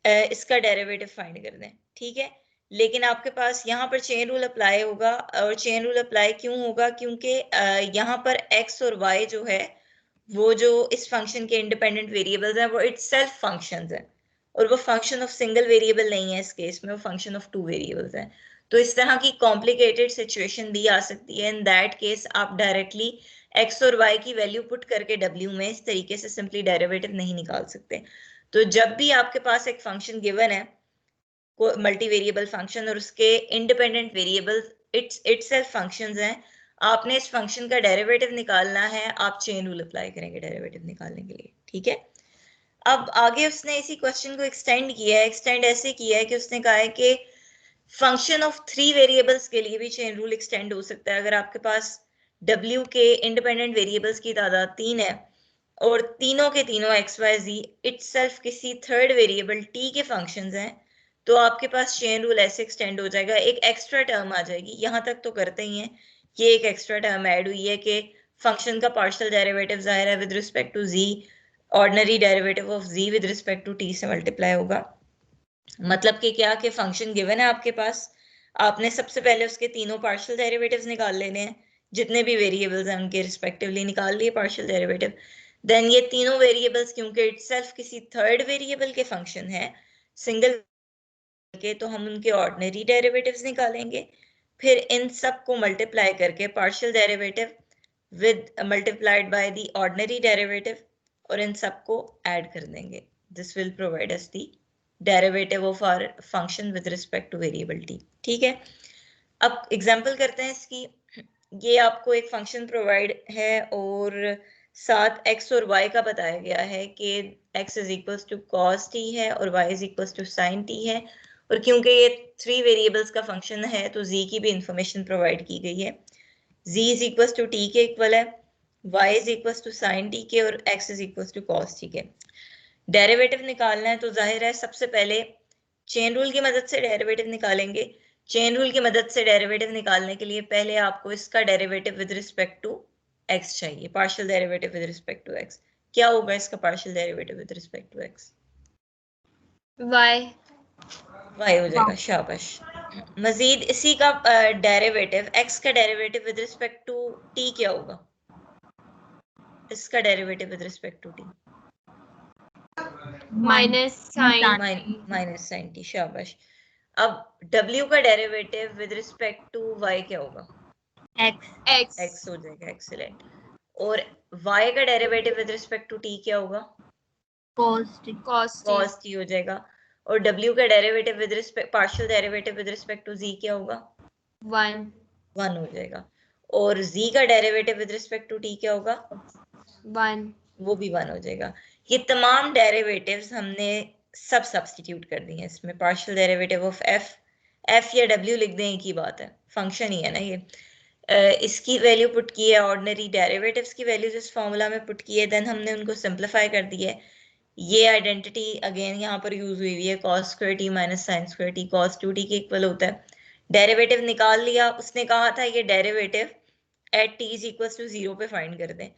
इसका डेरिवेटिव फाइंड कर दें, ठीक है, लेकिन आपके पास यहाँ पर चेन रूल अप्लाई होगा, और चेन रूल अप्लाई क्यों होगा, क्योंकि यहाँ पर x और y जो है वो जो इस फंक्शन के इंडिपेंडेंट वेरिएबल्स हैं वो इटसेल्फ फंक्शंस हैं, और वो फंक्शन ऑफ सिंगल वेरिएबल नहीं है, इस केस में वो फंक्शन ऑफ टू वेरिएबल्स हैं। तो इस तरह की कॉम्प्लिकेटेड सिचुएशन भी आ सकती है, इन दैट केस आप डायरेक्टली x और y की वैल्यू पुट करके w में इस तरीके से सिंपली डेरिवेटिव नहीं निकाल सकते। तो जब भी आपके पास एक फंक्शन गिवन है, मल्टी वेरिएबल फंक्शन, और उसके इंडिपेंडेंट वेरिएबल इटसेल्फ फंक्शंस हैं, आपने इस फंक्शन का डेरिवेटिव निकालना है, आप चेन रूल अप्लाई करेंगे डेरिवेटिव निकालने के लिए, ठीक है। अब आगे उसने इसी क्वेश्चन को एक्सटेंड किया है, एक्सटेंड ऐसे किया है कि उसने कहा है कि फंक्शन ऑफ थ्री वेरिएबल्स के लिए भी चेन रूल एक्सटेंड हो सकता है। अगर आपके पास w के इंडिपेंडेंट वेरिएबल्स की तादाद 3 है और तीनों के तीनों एक्स वाई जी इटसेल्फ किसी थर्ड वेरिएबल t के फंक्शंस हैं, तो आपके पास चेन रूल ऐसे एक्सटेंड हो जाएगा, एक एक्स्ट्रा टर्म आ जाएगी, यहाँ तक तो करते ही हैं, ये एक एक्स्ट्रा टर्म ऐड हुई है कि फंक्शन का पार्शियल डेरिवेटिव जाहिर है with respect to z, ordinary derivative of z with respect to t से मल्टीप्लाई होगा। मतलब कि क्या, कि फंक्शन गिवन है आपके पास, आपने सबसे पहले उसके तीनों पार्शियल डेरिवेटिव्स निकाल लेने हैं, जितने भी वेरिएबल्स हैं उनके रिस्पेक्टिवली निकाल लिए पार्शियल डेरिवेटिव, देन ये तीनों वेरिएबल्स क्योंकि इटसेल्फ किसी थर्ड वेरिएबल के फंक्शन है सिंगल के, तो हम उनके ऑर्डिनरी डेरिवेटिव्स निकालेंगे, फिर इन सब को मल्टीप्लाई करके partial derivative with multiplied by the ordinary derivative, और इन सब को ऐड कर देंगे। This will provide us the derivative of our function with respect to variable t, ठीक है। अब एग्जांपल करते हैं इसकी। ये आपको एक फंक्शन प्रोवाइड है और साथ x और y का बताया गया है कि x is equals to cos t है और y is equals to sin t है, और क्योंकि ये थ्री वेरिएबल्स का फंक्शन है तो z की भी इंफॉर्मेशन प्रोवाइड की गई है, z is equals to t के इक्वल है, y is equals to sin t के, और x is equals to cos t के। डेरिवेटिव निकालना है तो जाहिर है सबसे पहले चेन रूल की मदद से डेरिवेटिव निकालेंगे। चेन रूल की मदद से डेरिवेटिव निकालने के लिए पहले आपको इसका derivative with respect to x चाहिए, partial derivative with respect to x। क्या होगा इसका partial derivative with respect to x? y हो जाएगा, शाबाश। मजीद इसी का डेरिवेटिव x का derivative with respect to t क्या होगा? इसका derivative with respect to t minus sine t, शाबाश। अब w का derivative with respect to y क्या होगा? x हो जाएगा, एक्सीलेंट। और y का derivative with respect to t क्या होगा? cos t हो जाएगा। और w का derivative with respect partial derivative with respect to z क्या होगा? 1 हो जाएगा। और z का derivative with respect to t क्या होगा? 1, वो भी 1 हो जाएगा। ये तमाम डेरिवेटिव्स हमने सब सब्स्टिट्यूट कर दिए इसमें, पार्शियल डेरिवेटिव ऑफ f या w लिख दें, एक ही बात है, फंक्शन ही है ना ये। इसकी वैल्यू पुट की है, ऑर्डिनरी डेरिवेटिव्स की वैल्यूज इस फॉर्मूला में पुट की है, देन हमने उनको सिंप्लीफाई कर दिया है। ये आइडेंटिटी अगेन यहाँ पर यूज हुई है, cos square t minus sine square t cos 2t के इक्वल होता है। डेरिवेटिव निकाल लिया, उसने कहा था ये derivative at t is equal to 0 पे फाइंड कर दें।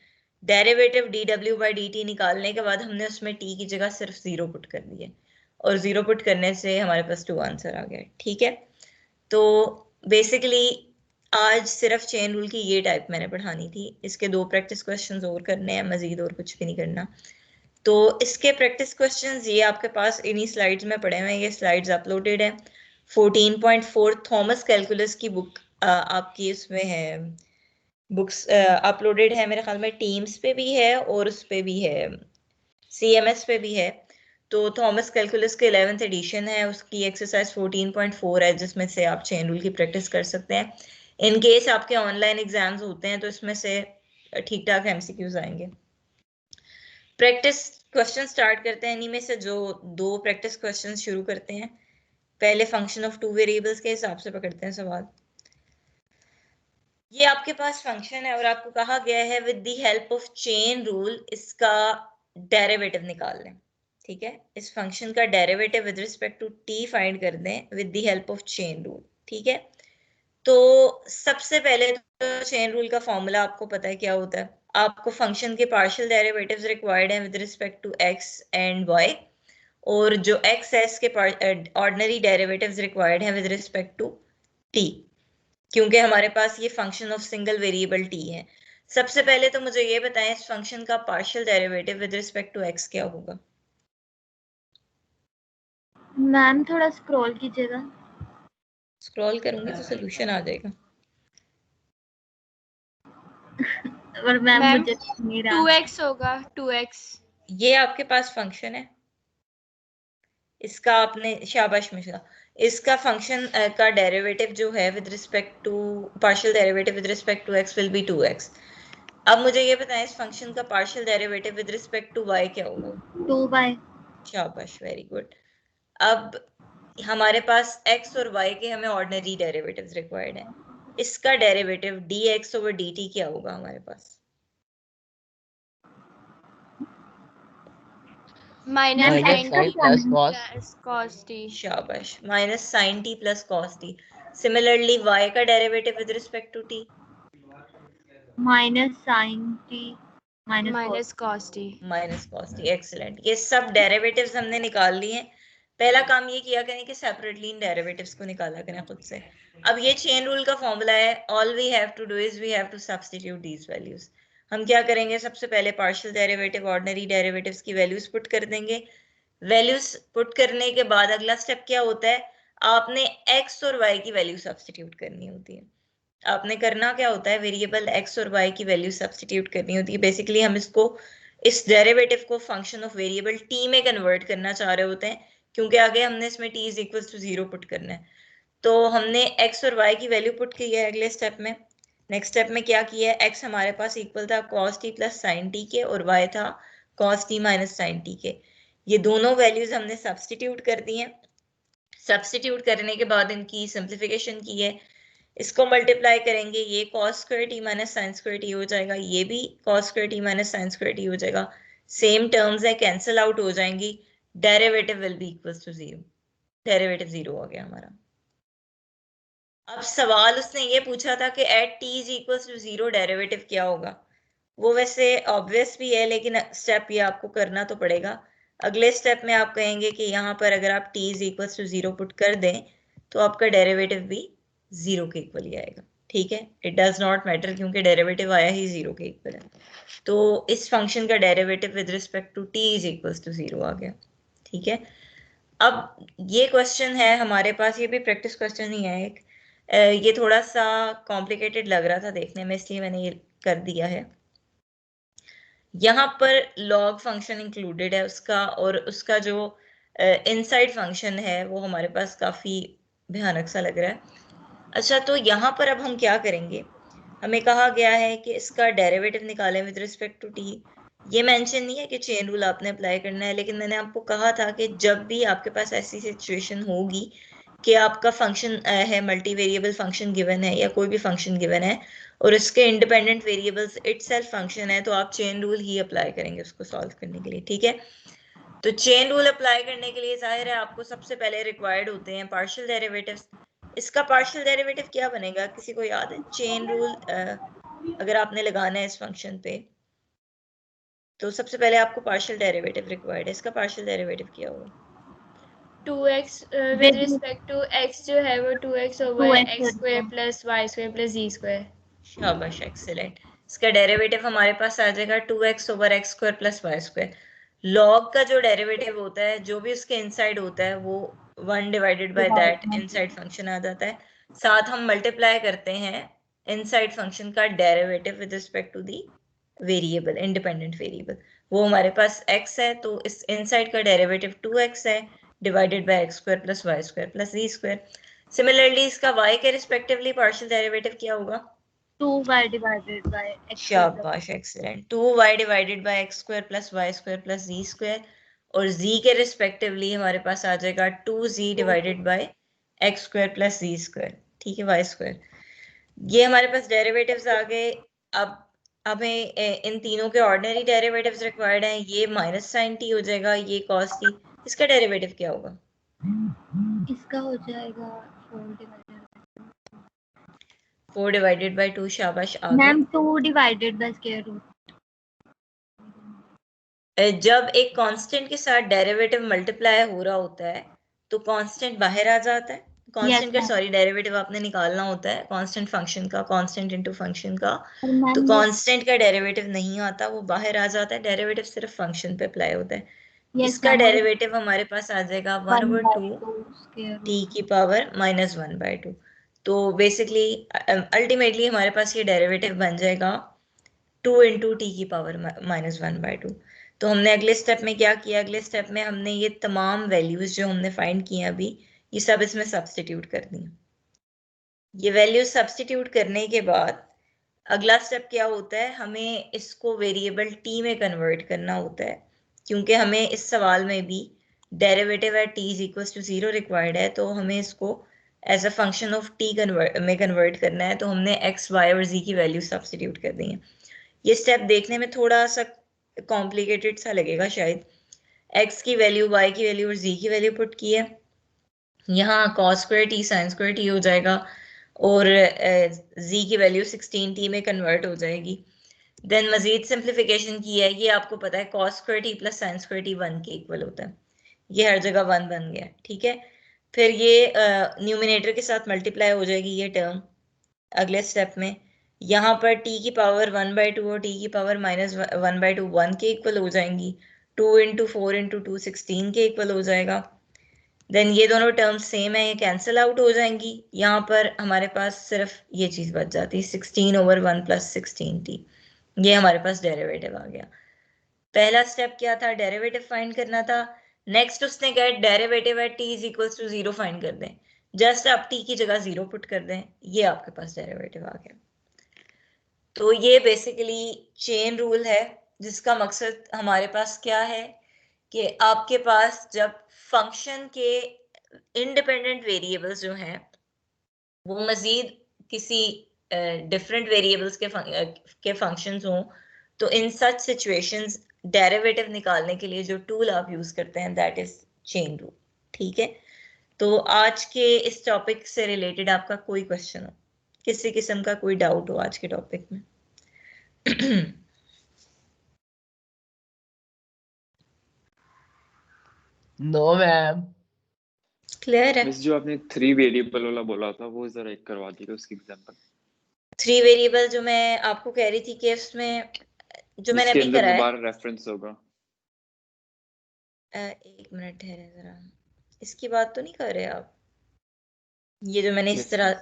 डेरिवेटिव dw बाई dt निकालने के बाद हमने उसमें t की जगह सिर्फ 0 पुट कर दिए, और 0 पुट करने से हमारे पास 2 आंसर आ गया, ठीक है। तो बेसिकली आज सिर्फ चेन रूल की ये टाइप मैंने पढ़ानी थी, इसके 2 प्रैक्टिस क्वेश्चंस और करने हैं, मजीद और कुछ भी नहीं करना। तो इसके प्रैक्टिस क्वेश्चंस ये आपके पास इन्हीं स्लाइड्स में पड़े हुए हैं, ये स्लाइड्स अपलोडेड है। 14.4 थॉमस कैलकुलस की बुक आपकी इसमें है, बुक्स अपलोडेड है, मेरे ख्याल में टीम्स पे भी है और उस पे भी है, CMS पे भी है। तो थॉमस कैलकुलस के 11th एडिशन है, उसकी एक्सरसाइज 14.4 है, जिसमें से आप चेन रूल की प्रैक्टिस कर सकते हैं। इन केस आपके ऑनलाइन एग्जाम्स होते हैं तो इसमें से ठीक ठाक MCQs आएंगे। प्रैक्टिस क्वेश्चन स्टार्ट करते हैं, इन्हीं में से जो 2 प्रैक्टिस क्वेश्चन शुरू करते हैं। पहले फंक्शन ऑफ 2 वेरिएबल्स के हिसाब से पकड़ते हैं सवाल। ये आपके पास फंक्शन है और आपको कहा गया है with the help of chain rule इसका डेरिवेटिव निकाल लें। ठीक है, इस फंक्शन का derivative with respect to t find कर दें with the help of chain rule. ठीक है, तो सबसे पहले तो चेन रूल का फॉर्मूला आपको पता है क्या होता है। आपको फंक्शन के पार्शियल डेरिवेटिव्स रिक्वायर्ड हैं with respect to x and y, और जो x है इसके ऑर्डिनरी डेरिवेटिव्स रिक्वायर्ड हैं विद रिस्पेक्ट टू t, क्योंकि हमारे पास ये function of single variable t है। सबसे पहले तो मुझे ये बताएं इस फंक्शन का partial derivative with respect to x क्या होगा। मैम थोड़ा स्क्रॉल कीजिएगा। स्क्रॉल करूंगी तो सोल्यूशन आ जाएगा। और मैम मुझे नहीं रहा। 2x होगा, 2x। ये आपके पास फंक्शन है, इसका आपने शाबाश मिश्रा, इसका फंक्शन का डेरिवेटिव जो है with respect to partial derivative with respect to x will be 2x। अब मुझे ये बताएं इस फंक्शन का partial derivative with respect to y क्या होगा। 2y। शाबाश, वेरी गुड। अब हमारे पास x और y के हमें ऑर्डिनरी डेरिवेटिव्स रिक्वायर्ड हैं। इसका डेरिवेटिव dx ओवर dt क्या होगा हमारे पास। Minus sine T plus plus cos t। शाबाश, minus sine T plus cos T. Similarly y का derivative with respect to t minus sine T minus cos t। Minus cos T. Excellent, ये सब derivatives हमने निकाल लिए हैं। पहला काम ये किया करें कि सेपरेटली इन डेरिवेटिव्स को निकाला करें खुद से। अब ये चेन रूल का फॉर्मूला है, all we have to do is we have to substitute these values. हम क्या करेंगे, सबसे पहले पार्शियल डेरिवेटिव ऑर्डिनरी डेरिवेटिव्स की वैल्यूज पुट कर देंगे। वैल्यूज पुट करने के बाद अगला स्टेप क्या होता है, आपने x और y की वैल्यू सब्स्टिट्यूट करनी होती है। आपने करना क्या होता है, वेरिएबल x और y की वैल्यू सब्स्टिट्यूट करनी होती है। बेसिकली हम इसको, इस डेरिवेटिव को फंक्शन ऑफ वेरिएबल t में कन्वर्ट करना चाह रहे होते हैं, क्योंकि आगे हमने इसमें t is equal to 0 put करना है। तो हमने x और y की वैल्यू पुट की है अगले स्टेप में। नेक्स्ट स्टेप में क्या किया है, x हमारे पास इक्वल था cos t plus sine t के और y था cos t minus sine t के। ये दोनों वैल्यूज हमने सब्स्टिट्यूट कर दी हैं। सब्स्टिट्यूट करने के बाद इनकी सिंप्लीफिकेशन की है, इसको मल्टीप्लाई करेंगे, ये cos square t minus sine square t हो जाएगा, ये भी cos square t minus sine square t हो जाएगा। सेम टर्म्स है, कैंसिल आउट हो जाएंगी, derivative will be equal to 0। Derivative 0 हो गया हमारा। अब सवाल उसने ये पूछा था कि at t is equal to 0 derivative क्या होगा। वो वैसे ऑब्वियस भी है, लेकिन स्टेप ये आपको करना तो पड़ेगा। अगले स्टेप में आप कहेंगे कि यहाँ पर अगर आप t is equal to 0 put कर दें तो आपका डेरिवेटिव भी 0 के इक्वल ही आएगा। ठीक है, इट डज नॉट मैटर, क्योंकि डेरिवेटिव आया ही 0 के इक्वल है। तो इस फंक्शन का derivative with respect to t is equal to 0 आ गया। ठीक है, अब ये क्वेश्चन है हमारे पास, ये भी प्रैक्टिस क्वेश्चन ही है एक। ये थोड़ा सा कॉम्प्लिकेटेड लग रहा था देखने में, इसलिए मैंने ये कर दिया है। यहाँ पर लॉग फंक्शन इंक्लूडेड है उसका, और उसका जो इनसाइड फंक्शन है वो हमारे पास काफ़ी भयानक सा लग रहा है। अच्छा, तो यहाँ पर अब हम क्या करेंगे, हमें कहा गया है कि इसका डेरिवेटिव निकालें विद रिस्पेक्ट टू टी। ये मेंशन नहीं है कि चेन रूल आपने अप्लाई करना है, लेकिन मैंने आपको कहा था कि जब भी आपके पास ऐसी सिचुएशन होगी कि आपका फंक्शन है, मल्टी वेरिएबल फंक्शन गिवन है या कोई भी फंक्शन गिवन है और इसके इंडिपेंडेंट वेरिएबल्स इटसेल्फ फंक्शन है, तो आप चेन रूल ही अप्लाई करेंगे उसको सॉल्व करने के लिए। ठीक है, तो चेन रूल अप्लाई करने के लिए जाहिर है आपको सबसे पहले रिक्वायर्ड होते हैं पार्शियल डेरिवेटिव्स। इसका पार्शियल डेरिवेटिव क्या बनेगा, किसी को याद है? चेन रूल अगर आपने लगाना है इस फंक्शन पे तो सबसे पहले आपको पार्शियल डेरिवेटिव रिक्वायर्ड है। इसका पार्शियल डेरिवेटिव क्या होगा? 2x with respect to x जो है वो 2x over x square plus y square plus z square. शाबाश, एक्सीलेंट। इसका डेरिवेटिव हमारे पास आ जाएगा 2x over x square plus y square. Log का जो डेरिवेटिव होता है, जो भी उसके इनसाइड होता है, वो 1 divided by that inside function आ जाता है। साथ हम मल्टीप्लाई करते हैं इनसाइड फंक्शन का derivative with respect to the variable, independent variable, वो हमारे पास x है, तो इस इनसाइड का डेरिवेटिव 2x है divided by x square plus y square plus z square. Similarly इसका y के रिस्पेक्टिवली पार्शियल डेरिवेटिव क्या होगा? 2y डिवाइडेड बाय x शाबाश, excellent. 2y divided by x square plus y square plus z square, और z के respectively हमारे पास आ जाएगा 2z divided by x square plus z square, ठीक है, y स्क्वायर। ये हमारे पास डेरिवेटिव्स आ गए। अब हमें इन तीनों के ऑर्डिनरी डेरिवेटिव्स रिक्वायर्ड हैं। ये माइनस साइन t हो जाएगा, ये cos t, इसका डेरिवेटिव क्या होगा? इसका हो जाएगा 4 डिवाइडेड बाय 2, शाबाश, आ गया। Ma'am 2 divided by square root. जब एक कांस्टेंट के साथ डेरिवेटिव मल्टीप्लाई हो रहा होता है तो कांस्टेंट बाहर आ जाता है। कांस्टेंट का सॉरी डेरिवेटिव आपने निकालना होता है कांस्टेंट फंक्शन का, कांस्टेंट इनटू फंक्शन का, तो कांस्टेंट का डेरिवेटिव नहीं आता, वो बाहर आ जाता है। डेरिवेटिव सिर्फ फंक्शन पे अप्लाई होता है। इसका डेरिवेटिव हमारे पास आ जाएगा 1/2 t की पावर -1/2। तो बेसिकली अल्टीमेटली हमारे पास ये डेरिवेटिव बन जाएगा 2 × t की पावर -1/2। तो हमने अगले स्टेप में क्या किया? अगले स्टेप में हमने ये तमाम वैल्यूज जो हमने फाइंड की हैं अभी, ये सब इसमें सब्स्टिट्यूट कर दी। ये वैल्यूज सब्स्टिट्यूट करने के बाद अगला स्टेप क्या होता है? हमें इसको वेरिएबल t में कन्वर्ट करना होता है, क्योंकि हमें इस सवाल में भी डेरिवेटिव एट t = 0 रिक्वायर्ड है, तो हमें इसको as a function of t में कन्वर्ट करना है। तो हमने x, y और z की वैल्यू सब्स्टिट्यूट कर दी है। ये स्टेप देखने में थोड़ा सा कॉम्प्लिकेटेड सा लगेगा शायद। x की वैल्यू, y की वैल्यू और z की वैल्यू पुट की है। यहाँ cos square t sin square t हो जाएगा और z की वैल्यू 16t में कन्वर्ट हो जाएगी। देन मजीद सिंप्लीफिकेशन की है। ये आपको पता है cos square t plus sin square t 1 के इक्वल होता है। ये हर जगह 1 बन गया, ठीक है। फिर ये न्यूमिनेटर के साथ मल्टीप्लाई हो जाएगी ये टर्म अगले स्टेप में। यहाँ पर t की पावर 1/2 और t की पावर -1/2 1 के इक्वल हो जाएंगी। 2 × 4 × 2 16 के इक्वल हो जाएगा। देन ये दोनों टर्म्स सेम है, ये कैंसिल आउट हो जाएंगी। यहाँ पर हमारे पास सिर्फ ये चीज़ बच जाती है 16/1 + 16t। ये हमारे पास डेरिवेटिव आ गया। पहला स्टेप क्या था? डेरिवेटिव फाइंड करना था। नेक्स्ट उसने कहा डेरिवेटिव एट t = 0 फाइंड कर दें। जस्ट आप t की जगह 0 पुट कर दें, ये आपके पास डेरिवेटिव आ गया। तो ये बेसिकली चेन रूल है, जिसका मकसद हमारे पास क्या है कि आपके पास जब फंक्शन के इंडिपेंडेंट वेरिएबल्स जो हैं वो मजीद किसी डिफरेंट वेरिएबल्स के फंक्शंस हों, तो इन सच सिचुएशंस डेरिवेटिव निकालने के लिए जो टूल आप यूज करते हैं दैट इज चेन रूल, ठीक है। तो आज के इस टॉपिक से रिलेटेड आपका कोई क्वेश्चन हो, किसी किस्म का कोई डाउट हो आज के टॉपिक में? No ma'am. क्लियर है? मिस जो आपने 3 वेरिएबल वाला बोला था वो जरा एक करवा दीजिए उसकी एग्जांपल। 3 वेरिएबल जो मैं आपको कह रही थी कि उसमें जो मैंने अभी कराया, दोबारा रेफरेंस होगा। एक मिनट ठहरे जरा, इसकी बात तो नहीं कर रहे आप? ये जो मैंने इस तरह,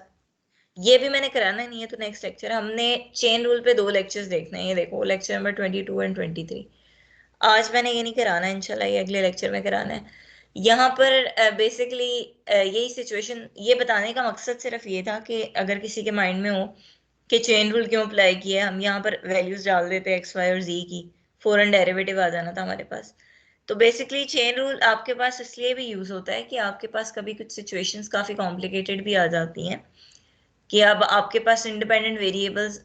ये भी मैंने कराना नहीं है तो नेक्स्ट लेक्चर हमने चेन रूल पे 2 लेक्चर्स देखने हैं। ये देखो लेक्चर नंबर 22 और 23। आज मैंने ये नहीं कराना, इंशाल्लाह ये अगले लेक्चर में कराना है। यहाँ पर बेसिकली यही सिचुएशन, ये बताने का मकसद सिर्फ ये था कि अगर किसी के माइंड में हो कि चेन रूल क्यों अप्लाई किया है, हम यहाँ पर वैल्यूज डाल देते एक्स वाई और जी की, फौरन डेरिवेटिव आ जाना था हमारे पास। तो बेसिकली चेन रूल आपके पास इसलिए भी यूज होता है कि आपके पास कभी कुछ सिचुएशंस काफी कॉम्प्लिकेटेड भी आ जाती हैं कि अब आपके पास इंडिपेंडेंट वेरिएबल्स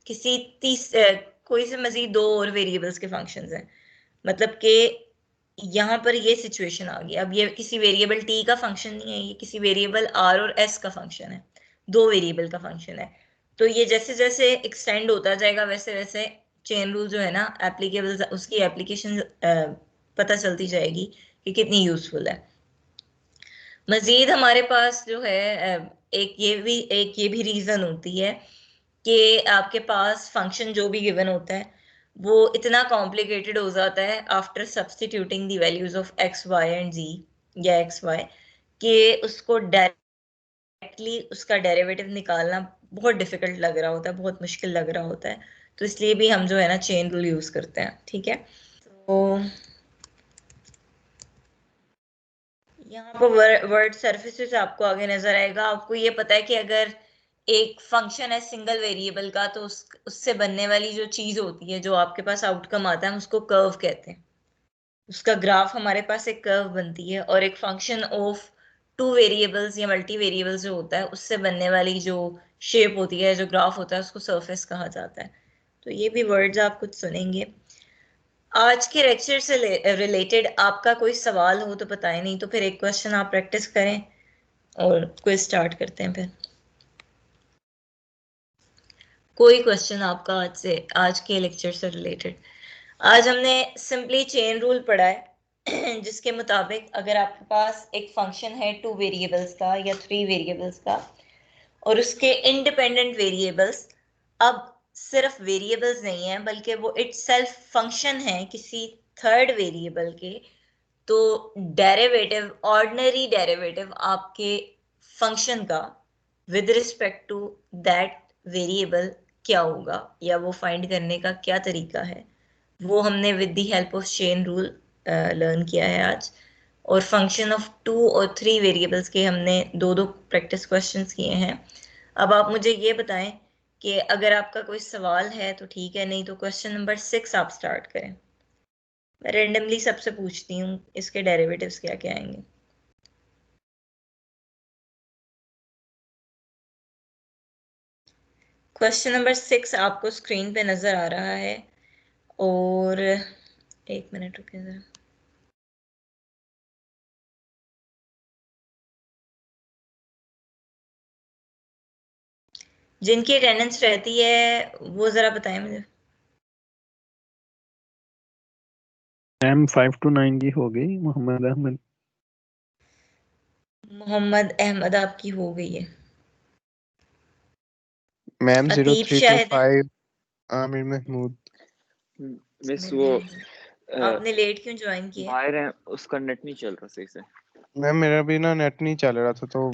किसी कोई से मजीद 2 और वेरिएबल्स के फंक्शंस हैं, मतलब कि यहाँ पर ये सिचुएशन आ गई। अब ये किसी वेरिएबल t का फंक्शन नहीं है, ये किसी वेरिएबल r और s का फंक्शन है, 2 वेरिएबल का फंक्शन है। तो ये जैसे जैसे एक्सटेंड होता जाएगा वैसे वैसे चेन रूल जो है ना एप्लीकेबल, उसकी एप्लीकेशन पता चलती जाएगी कि कितनी यूजफुल है। मजीद हमारे पास जो है एक ये भी रीजन होती है कि आपके पास फंक्शन जो भी गिवन होता है वो इतना कॉम्प्लिकेटेड हो जाता है after substituting the values of X Y and Z या एक्स वाई, कि उसको डायरेक्टली उसका डेरिवेटिव निकालना बहुत डिफिकल्ट लग रहा होता है, बहुत मुश्किल लग रहा होता है। तो इसलिए भी हम जो है ना चेन रूल यूज करते हैं, ठीक है। तो यहाँ पर वर्ड सर्फेसेस आपको आगे नजर आएगा। आपको ये पता है कि अगर एक फंक्शन है सिंगल वेरिएबल का, तो उससे बनने वाली जो चीज होती है, जो आपके पास आउटकम आता है, उसको कर्व कहते हैं। उसका ग्राफ हमारे पास एक कर्व बनती है, और एक फंक्शन ऑफ टू वेरिएबल्स या मल्टी वेरिएबल्स जो होता है, उससे बनने वाली जो शेप होती है, जो ग्राफ होता है, उसको सरफेस कहा जाता है। तो ये भी वर्ड्स आप कुछ सुनेंगे। आज के लेक्चर से रिलेटेड आपका कोई सवाल हो तो बताएं, नहीं तो फिर एक क्वेश्चन आप प्रैक्टिस करें और क्विज स्टार्ट करते हैं। फिर कोई क्वेश्चन आपका आज के लेक्चर से रिलेटेड? आज हमने सिंपली चेन रूल पढ़ा है जिसके मुताबिक अगर आपके पास एक फंक्शन है 2 वेरिएबल्स का या 3 वेरिएबल्स का, और उसके इंडिपेंडेंट वेरिएबल्स अब सिर्फ वेरिएबल्स नहीं है, बल्कि वो इटसेल्फ फंक्शन है किसी थर्ड वेरिएबल के, तो डेरिवेटिव, ऑर्डिनरी डेरिवेटिव आपके फंक्शन का with respect to that variable क्या होगा, या वो फाइंड करने का क्या तरीका है, वो हमने with the help of chain rule learn किया है आज। और फंक्शन ऑफ 2 और 3 वेरिएबल्स के हमने दो प्रैक्टिस क्वेश्चंस किए हैं। अब आप मुझे ये बताएं कि अगर आपका कोई सवाल है तो ठीक है, नहीं तो क्वेश्चन नंबर 6 आप स्टार्ट करें। मैं रेंडमली सबसे पूछती हूँ इसके डेरिवेटिव्स क्या क्या आएंगे। क्वेश्चन नंबर 6 आपको स्क्रीन पे नजर आ रहा है, और एक मिनट रुकिए जरा। जिनकी अटेंडेंस रहती है वो जरा बताएं मुझे। मैम 5 to 9 की हो गई। मोहम्मद अहमद। मोहम्मद अहमद आपकी हो गई है। मैम अतीब 03 to शाहिद है। 5 आमिर महमूद। मिस वो आपने लेट क्यों ज्वाइन किया? बाहर है, उसका नेट नहीं चल रहा सही से। मैम मेरा भी ना नेट नहीं चल रहा था, तो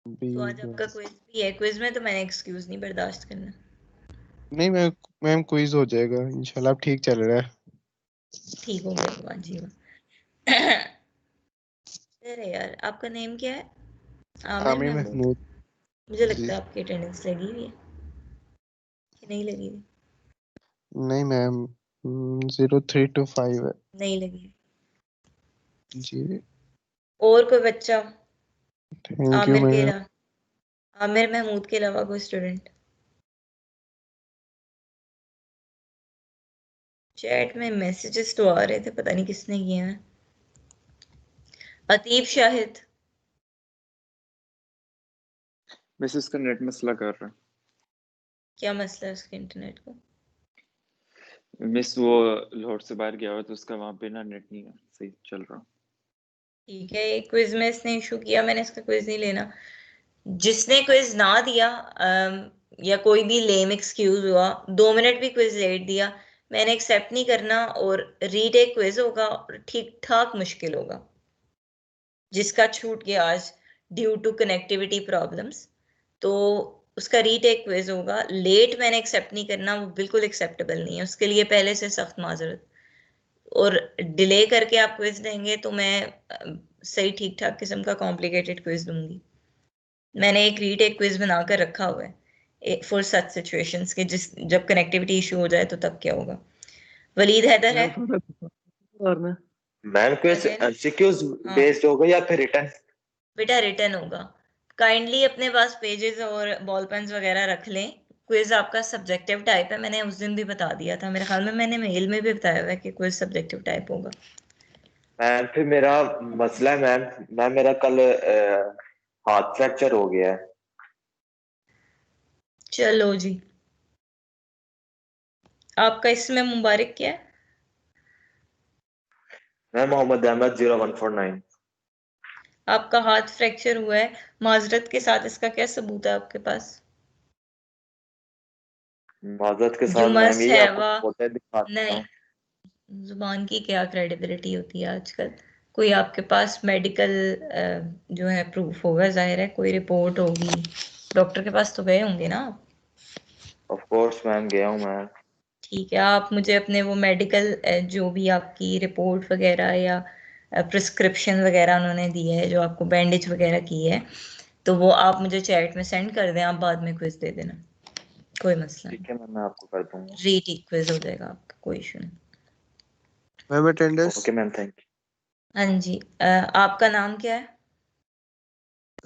तो आज आपका क्विज भी है। क्विज में तो मैंने एक्सक्यूज नहीं बर्दाश्त करना। नहीं मैम क्विज हो जाएगा इंशाल्लाह। अब ठीक चल रहा है। ठीक हो गया भगवान जी। अरे यार, आपका नेम क्या है? आमिर महमूद। मुझे लगता है आपकी अटेंडेंस लगी हुई है कि नहीं लगी हुई? नहीं मैम 03 to 5 है। नहीं लगी जी और कोई बच्चा thank you ma'am. Aamir Mahmood के अलावा कोई स्टूडेंट? चैट में मैसेजेस तो आ रहे थे, पता नहीं किसने किए हैं। अतीब शाहिद। मिस का नेट मसला कर रहा है। क्या मसला है उसके इंटरनेट को? मिस वो लाहौर से बाहर गया हुआ तो उसका वहां पे ना नेट नहीं है सही चल रहा। ठीक है, एक क्विज में इसने इशू किया, मैंने इसका क्विज नहीं लेना। जिसने क्विज ना दिया या कोई भी लेम एक्सक्यूज हुआ, 2 मिनट भी क्विज लेट दिया, मैंने एक्सेप्ट नहीं करना, और रीटेक क्विज होगा और ठीक ठाक मुश्किल होगा। जिसका छूट गया आज ड्यू टू कनेक्टिविटी प्रॉब्लम्स, तो उसका रीटेक क्विज होगा। लेट मैंने एक्सेप्ट नहीं करना, वो बिल्कुल एक्सेप्टेबल नहीं है। उसके लिए पहले से सख्त माजरत। और डिले करके आप क्विज देंगे तो मैं सही ठीक ठाक किस्म का कॉम्प्लिकेटेड क्विज दूंगी। मैंने एक रीटेक क्विज बनाकर रखा हुआ है फॉर सच सिचुएशंस के, जब कनेक्टिविटी इशू हो जाए तो तब क्या होगा। वलीद हैदर है। मैम क्विज एमसीक्यूज बेस्ड होगा या फिर रिटन? बेटा रिटन होगा। काइंडली अपने पास पेजेस और बॉल पेन्स वगैरह रख लें। क्विज आपका सब्जेक्टिव टाइप है, मैंने उस दिन भी बता दिया था, मेरे ख्याल में मैंने मेल में भी बताया हुआ है कि क्विज सब्जेक्टिव टाइप होगा। मैम फिर मेरा मसला है मैम मेरा कल हाथ फ्रैक्चर हो गया है। चलो जी, आपका इसमें मुबारक क्या है? मैं मोहम्मद अहमद 0149। आपका हाथ फ्रैक्चर हुआ है, माजरत के साथ इसका क्या सबूत है आपके पास? माजरत के साथ मैम ये आपको फोटो दिखाता नहीं, हूं। जुबान की क्या क्रेडिबिलिटी होती है आजकल? कोई आपके पास मेडिकल जो है प्रूफ होगा, जाहिर है कोई रिपोर्ट होगी, डॉक्टर के पास तो गए होंगे ना आप? ऑफ कोर्स मैम गया हूँ मैं। ठीक है, आप मुझे अपने वो मेडिकल जो भी आपकी रिपोर्ट वगैरह या प्रिस्क्रिप्शन वगैरह उन्होंने दी है, जो आपको बैंडेज वगैरह की है, तो वो आप मुझे चैट में सेंड कर दें। आप बाद में क्विज दे देना, कोई मसला ठीक है मैम, मैं आपको कर दूंगा। नहीं, रीटी क्विज हो जाएगा आपका, कोई इशू नहीं। Ma'am attendance. Okay ma'am, thank you. हाँ जी, आपका नाम क्या है?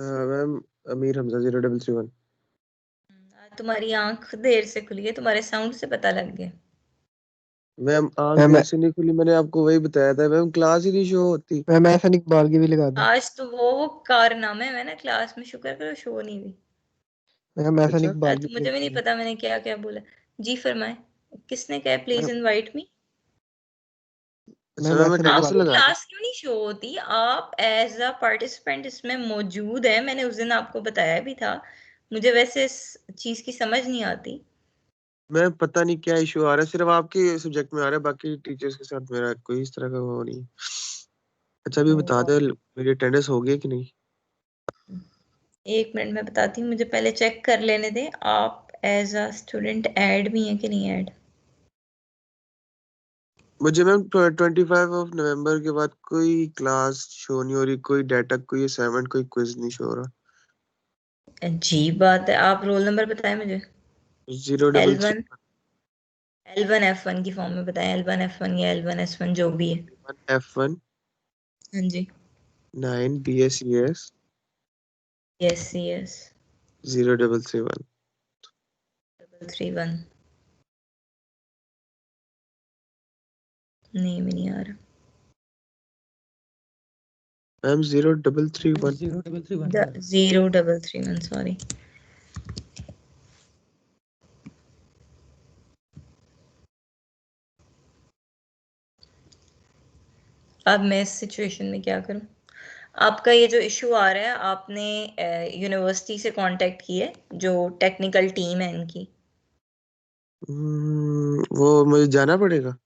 मैम अमीर हमजा 0331। तुम्हारी आंख देर से खुली है, तुम्हारे साउंड से पता लग गया। मैम आंख देर से नहीं खुली, मैंने आपको वही बताया था मैम, क्लास ही नहीं शो होती। मैम ऐसा इकबाल की भी लगा दो। आज तो वो कारनामे है ना क्लास में, शुक्र करो शो नहीं हुई। मैम ऐसा अच्छा इकबाल की तो मुझे भी नहीं पता मैंने क्या क्या बोला। जी फरमाए, किसने कहा प्लीज इनवाइट मी? अच्छा मैम अटेंडेंस आपको लगा दो। क्लास क्यों नहीं शो होती? आप एज अ पार्टिसिपेंट इसमें मौजूद है, मैंने उस दिन आपको बताया भी था। मुझे वैसे इस चीज की समझ नहीं आती। मैं पता नहीं क्या इशू आ रहा है, सिर्फ आपके सब्जेक्ट में आ रहा है, बाकी टीचर्स के साथ मेरा कोई इस तरह का वो नहीं। अच्छा अभी बता दे मेरी अटेंडेंस हो गई कि नहीं। एक मिनट में बताती हूँ, मुझे पहले चेक कर लेने दें आप एज अ स्टूडेंट ऐड भी हैं कि नहीं ऐड। मुझे मैम 25 ऑफ नवंबर के बाद कोई क्लास शो नहीं हो रही, कोई डाटा, कोई असाइनमेंट, कोई क्विज नहीं शो हो रहा। अजीब बात है। आप रोल नंबर बताएं मुझे। 033 L1 F1 की फॉर्म में बताएं, L1 F1 या L1 S1 जो भी है। F1 हाँ जी, 9 BSES yes yes 0331। 31 नेम ही नहीं आ रहा। मैम 0331। 0331 सॉरी। अब मैं इस सिचुएशन में क्या करूं? आपका ये जो इशू आ रहा है, आपने यूनिवर्सिटी से कांटेक्ट किए, जो टेक्निकल टीम है इनकी? वो मुझे जाना पड़ेगा।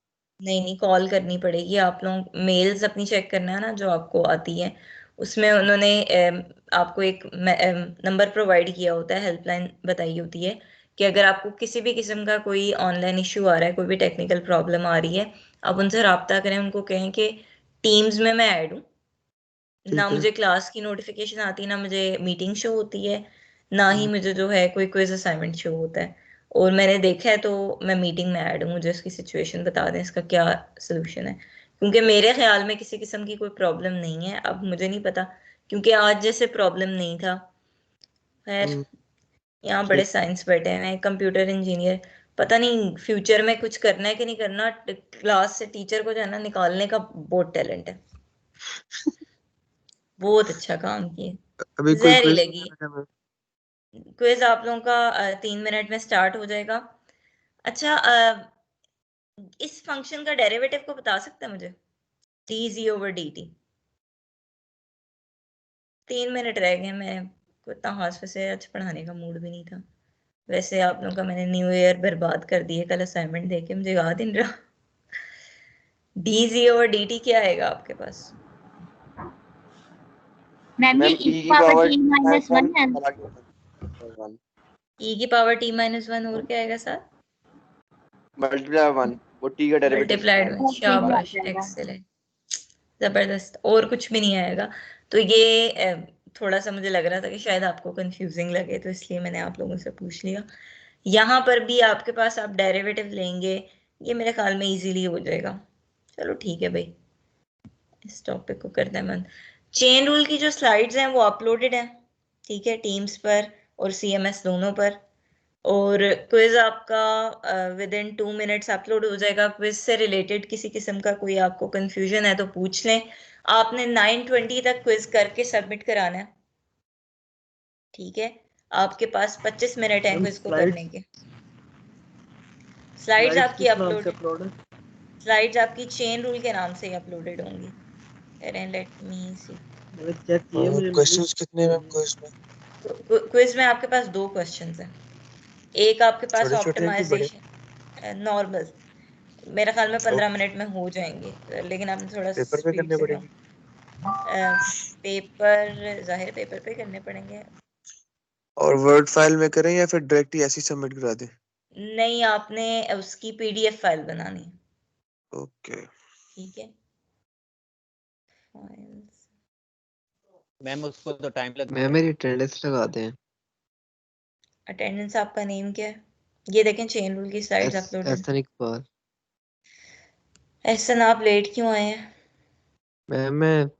नहीं नहीं, कॉल करनी पड़ेगी। आप लोग मेल्स अपनी चेक करना है ना जो आपको आती है, उसमें उन्होंने आपको एक नंबर प्रोवाइड किया होता है, हेल्पलाइन बताई होती है कि अगर आपको किसी भी किस्म का कोई ऑनलाइन इशू आ रहा है, कोई भी टेक्निकल प्रॉब्लम आ रही है, आप उनसे रब्ता करें, उनको कहें कि टीम्स में मैं ऐड हूँ। ना ठीक है। मुझे क्लास की नोटिफिकेशन आती, ना मुझे मीटिंग शो होती है, ना ही मुझे जो है कोई क्विज असाइनमेंट शो होता है। और मैंने देखा है तो मैं मीटिंग में ऐड हूँ। मुझे इसकी सिचुएशन बता दें, इसका क्या सोल्यूशन है, क्योंकि मेरे ख्याल में किसी किस्म की कोई प्रॉब्लम नहीं है। अब मुझे नहीं पता, क्योंकि आज जैसे प्रॉब्लम नहीं था। खैर, यहाँ बड़े ठीक। साइंस बैठे हैं, कंप्यूटर इंजीनियर, पता नहीं फ्यूचर में कुछ करना है कि नहीं करना। क्लास से टीचर को जो है ना निकालने का बहुत टैलेंट है। बहुत अच्छा काम किए, अभी कोई जहर ही क्विज लगी। क्विज आप लोगों का 3 मिनट में स्टार्ट हो जाएगा। अच्छा, इस फंक्शन का डेरिवेटिव को बता सकते हैं मुझे? dz/dt। 3 मिनट रह गए, मैं को इतना खास वैसे आज पढ़ाने का मूड भी नहीं था। वैसे आप लोगों का मैंने न्यू ईयर बर्बाद कर दिए कल असाइनमेंट देके, मुझे याद ही नहीं रहा। dz/dt क्या आएगा आपके पास? मैम ये मैम e e की पावर पावर t माइनस 1 है। e की पावर t माइनस 1 और क्या आएगा सर? मल्टीप्लाई 1, वो t का डेरिवेटिव मल्टीप्लाइड में, शाबाश, एक्सेलेंट, जबरदस्त। और कुछ भी नहीं आएगा। तो ये थोड़ा सा मुझे लग रहा था कि शायद आपको कंफ्यूजिंग लगे, तो इसलिए मैंने आप लोगों से पूछ लिया। यहाँ पर भी आपके पास आप डेरिवेटिव लेंगे, ये मेरे ख्याल में इजीली हो जाएगा। चलो ठीक है भाई, इस टॉपिक को करते हैं बंद। चेन रूल की जो स्लाइड्स हैं वो अपलोडेड हैं, ठीक है, टीम्स पर और CMS दोनों पर। और क्विज आपका विद इन 2 मिनट्स अपलोड हो जाएगा। क्विज से रिलेटेड किसी किस्म का कोई आपको कंफ्यूजन है तो पूछ लें। आपने 9:20 तक क्विज करके सबमिट कराना है, ठीक है? आपके पास 25 मिनट हैं क्विज को करने के। स्लाइड्स आपकी अपलोड, स्लाइड्स आपकी चेन रूल के नाम से ही अपलोडेड होंगी। लेट मी सी। चेक किए मुझे क्वेश्चंस कितने हैं क्विज में? क्विज में आपके पास 2 क्वेश्चंस हैं। एक आपके पास छोटे छोटे हैं कि बड़े? ऑप्टिमाइजेशन नॉर्मल, मेरे ख्याल में 15 मिनट में हो जाएंगे, लेकिन आपने थोड़ा पेपर पे स्पीड करने से काम। पड़ेंगे? पेपर जाहिर पेपर पे करने पड़ेंगे। और वर्ड फाइल में करें या फिर डायरेक्ट ही ऐसे सबमिट करा दें? नहीं, आपने उसकी पीडीएफ फाइल बनानी है। ओके ठीक है, फाइल्स मैम उसको तो टाइम लगता मैम है। मेरी अटेंडेंस लगा दें। अटेंडेंस आपका नेम क्या है? ये देखें चेन रूल की स्लाइड्स अपलोडेड। एहसन इकबाल। एहसन आप लेट क्यों आए हैं? मैम मैं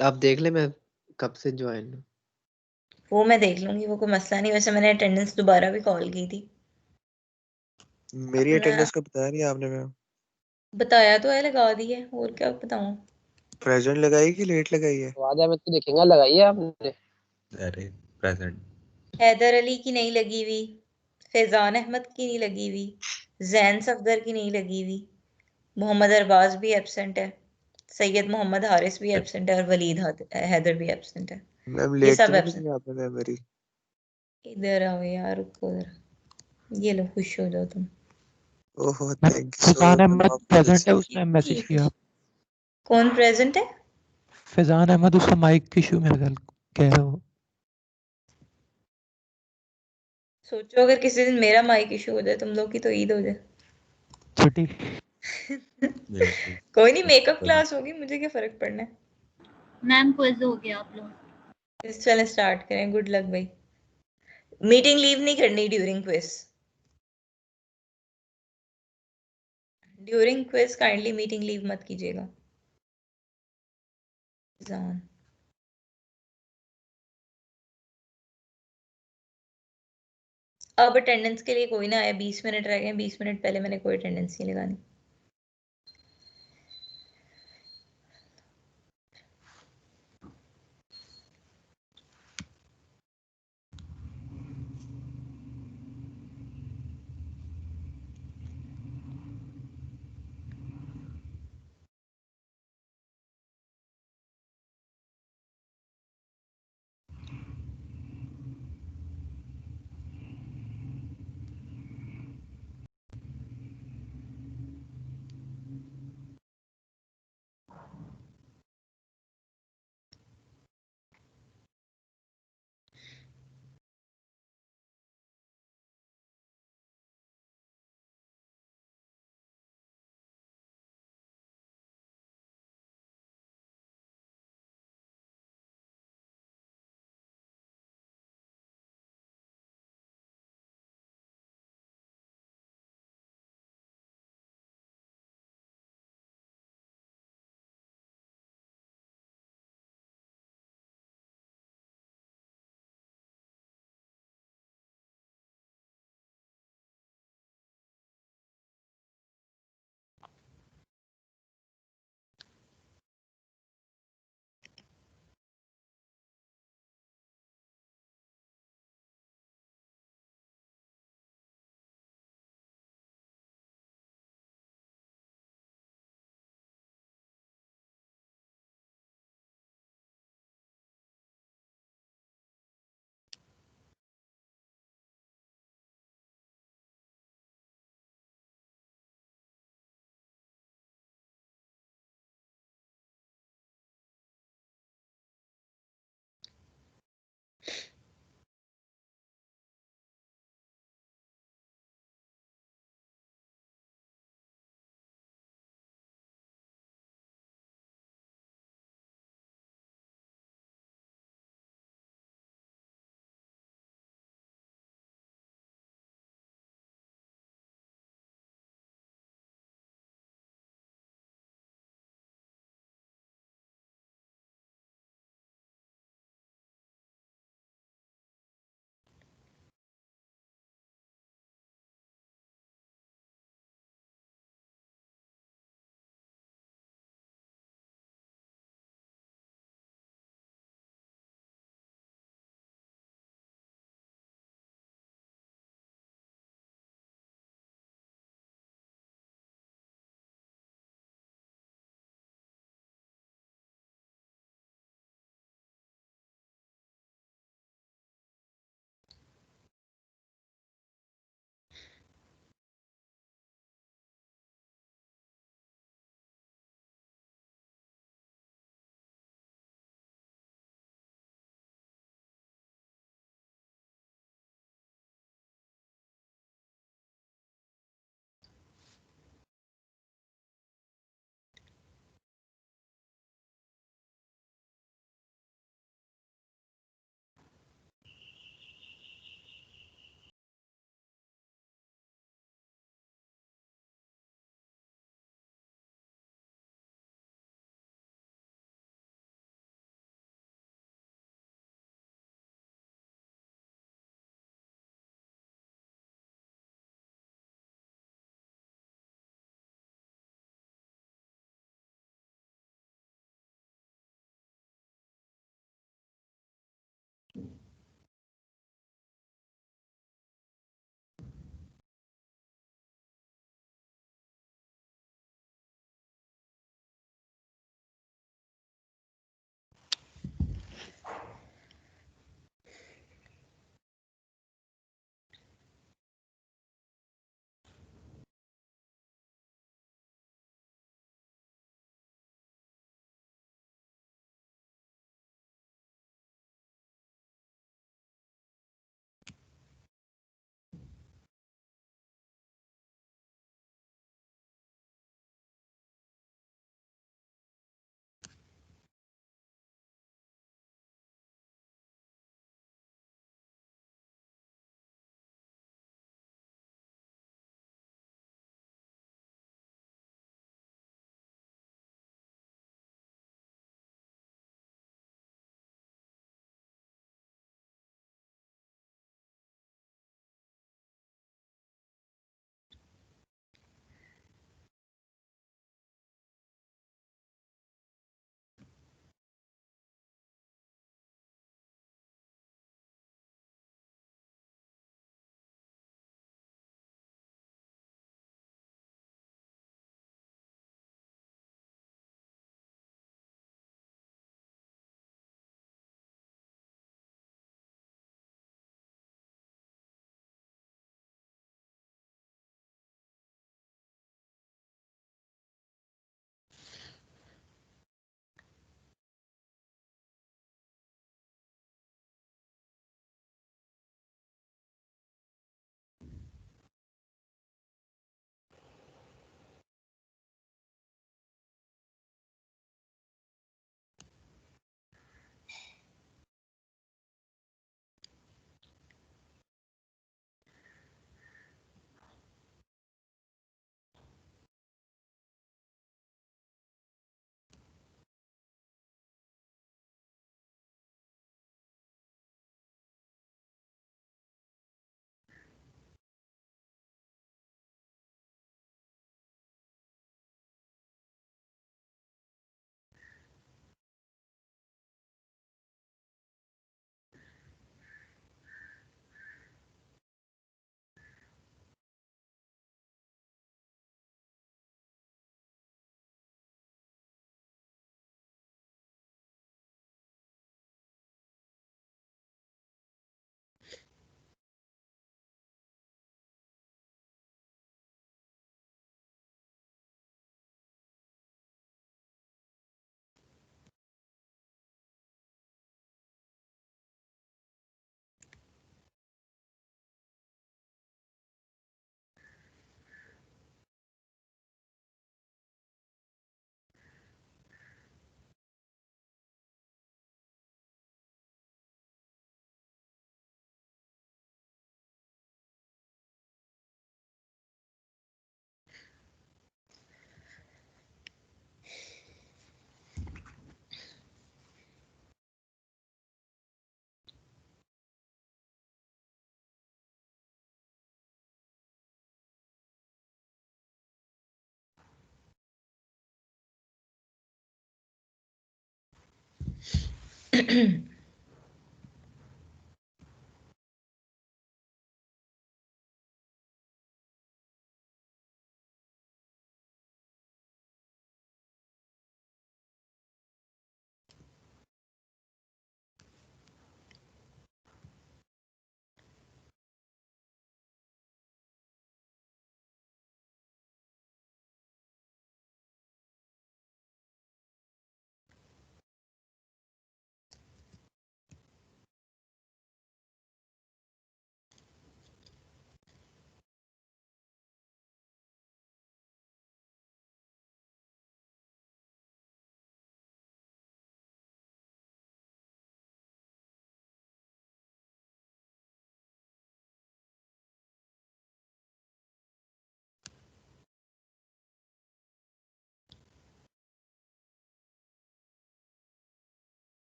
आप देख ले मैं कब से ज्वाइन हूँ। वो मैं देख लूंगी, वो कोई मसला नहीं। वैसे मैंने अटेंडेंस दोबारा भी कॉल की थी। मेरी अपना अटेंडेंस का बताया नहीं आपने मैम। बताया तो है, लगा दी है, और क्या बताऊं? प्रेजेंट लगाई कि लेट लगाई है? तो आज मैं तो देखेंगे लगाइए आपने। अरे प्रेजेंट। हैदर अली की नहीं लगी हुई, फैजान अहमद की नहीं लगी हुई, जैन सफदर की नहीं लगी हुई, मोहम्मद अरबाज भी एब्सेंट है, सैयद मोहम्मद हारिस भी एब्सेंट है, और वलीद हैदर भी एब्सेंट है। मैम ये लेट तो सब नहीं एब्सेंट। लगाई आपने मैम मेरी? इधर आओ यार, रुको इधर, ये लो खुश हो जाओ तुम। ओहो ma'am thank you so Faizan much Ahmed आप प्रेजेंट है, उसने मैसेज ये किया। कौन प्रेजेंट है? फैजान अहमद, उसका माइक इशू मेरे ख्याल कह रहे हो। सोचो अगर किसी दिन मेरा माइक इशू हो जाए, तुम लोग की तो ईद हो जाए। छुट्टी। बिल्कुल। कोई नहीं, मेकअप क्लास होगी, मुझे क्या फर्क पड़ना है। मैम क्विज हो गया आप लोग। चलें स्टार्ट करें। गुड लक भाई। मीटिंग लीव नहीं करनी during quiz. During quiz kindly meeting leave मत कीजिएगा। जान अब अटेंडेंस के लिए कोई ना आया, 20 मिनट रह गए। 20 मिनट पहले मैंने कोई अटेंडेंस नहीं लगानी।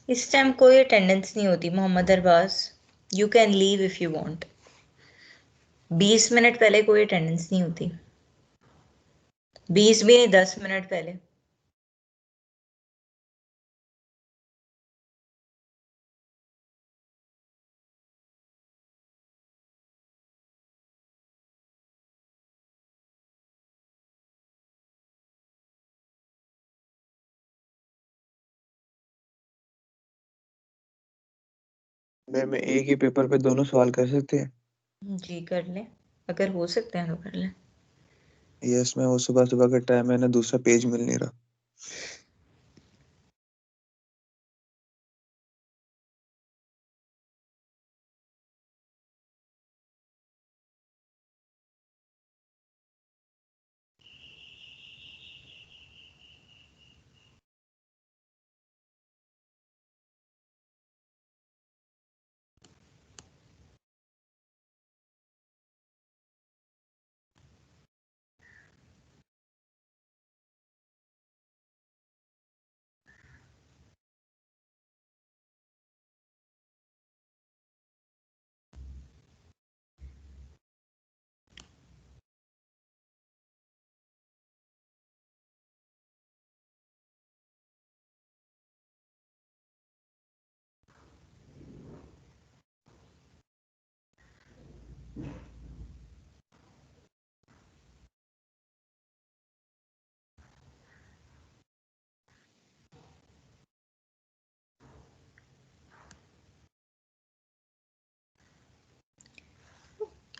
इस टाइम कोई अटेंडेंस नहीं होती Mohammad Arbaz, you can leave if you want. 20 minute पहले कोई अटेंडेंस नहीं होती, 20 भी नहीं, 10 मिनट पहले। मैम एक ही पेपर पे दोनों सवाल कर सकते हैं? जी कर ले, अगर हो सकते हैं तो कर ले। यस मैम, वो सुबह सुबह का टाइम है ना, दूसरा पेज मिल नहीं रहा।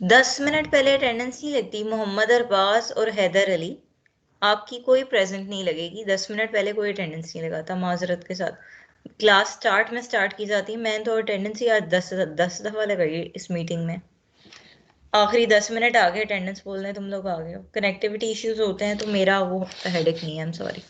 दस मिनट पहले अटेंडेंस नहीं लगती। मोहम्मद अरबाज और हैदर अली, आपकी कोई प्रेजेंट नहीं लगेगी। 10 मिनट पहले कोई अटेंडेंस नहीं लगाता, माजरत के साथ। क्लास स्टार्ट में स्टार्ट की जाती है, मैंने तो अटेंडेंस ही आज 10 दफ़ा लगाई इस मीटिंग में। आखिरी 10 मिनट आगे अटेंडेंस बोलने तुम लोग आ गए हो। कनेक्टिविटी इश्यूज होते हैं तो मेरा वो हेडेक नहीं है, आई एम सॉरी।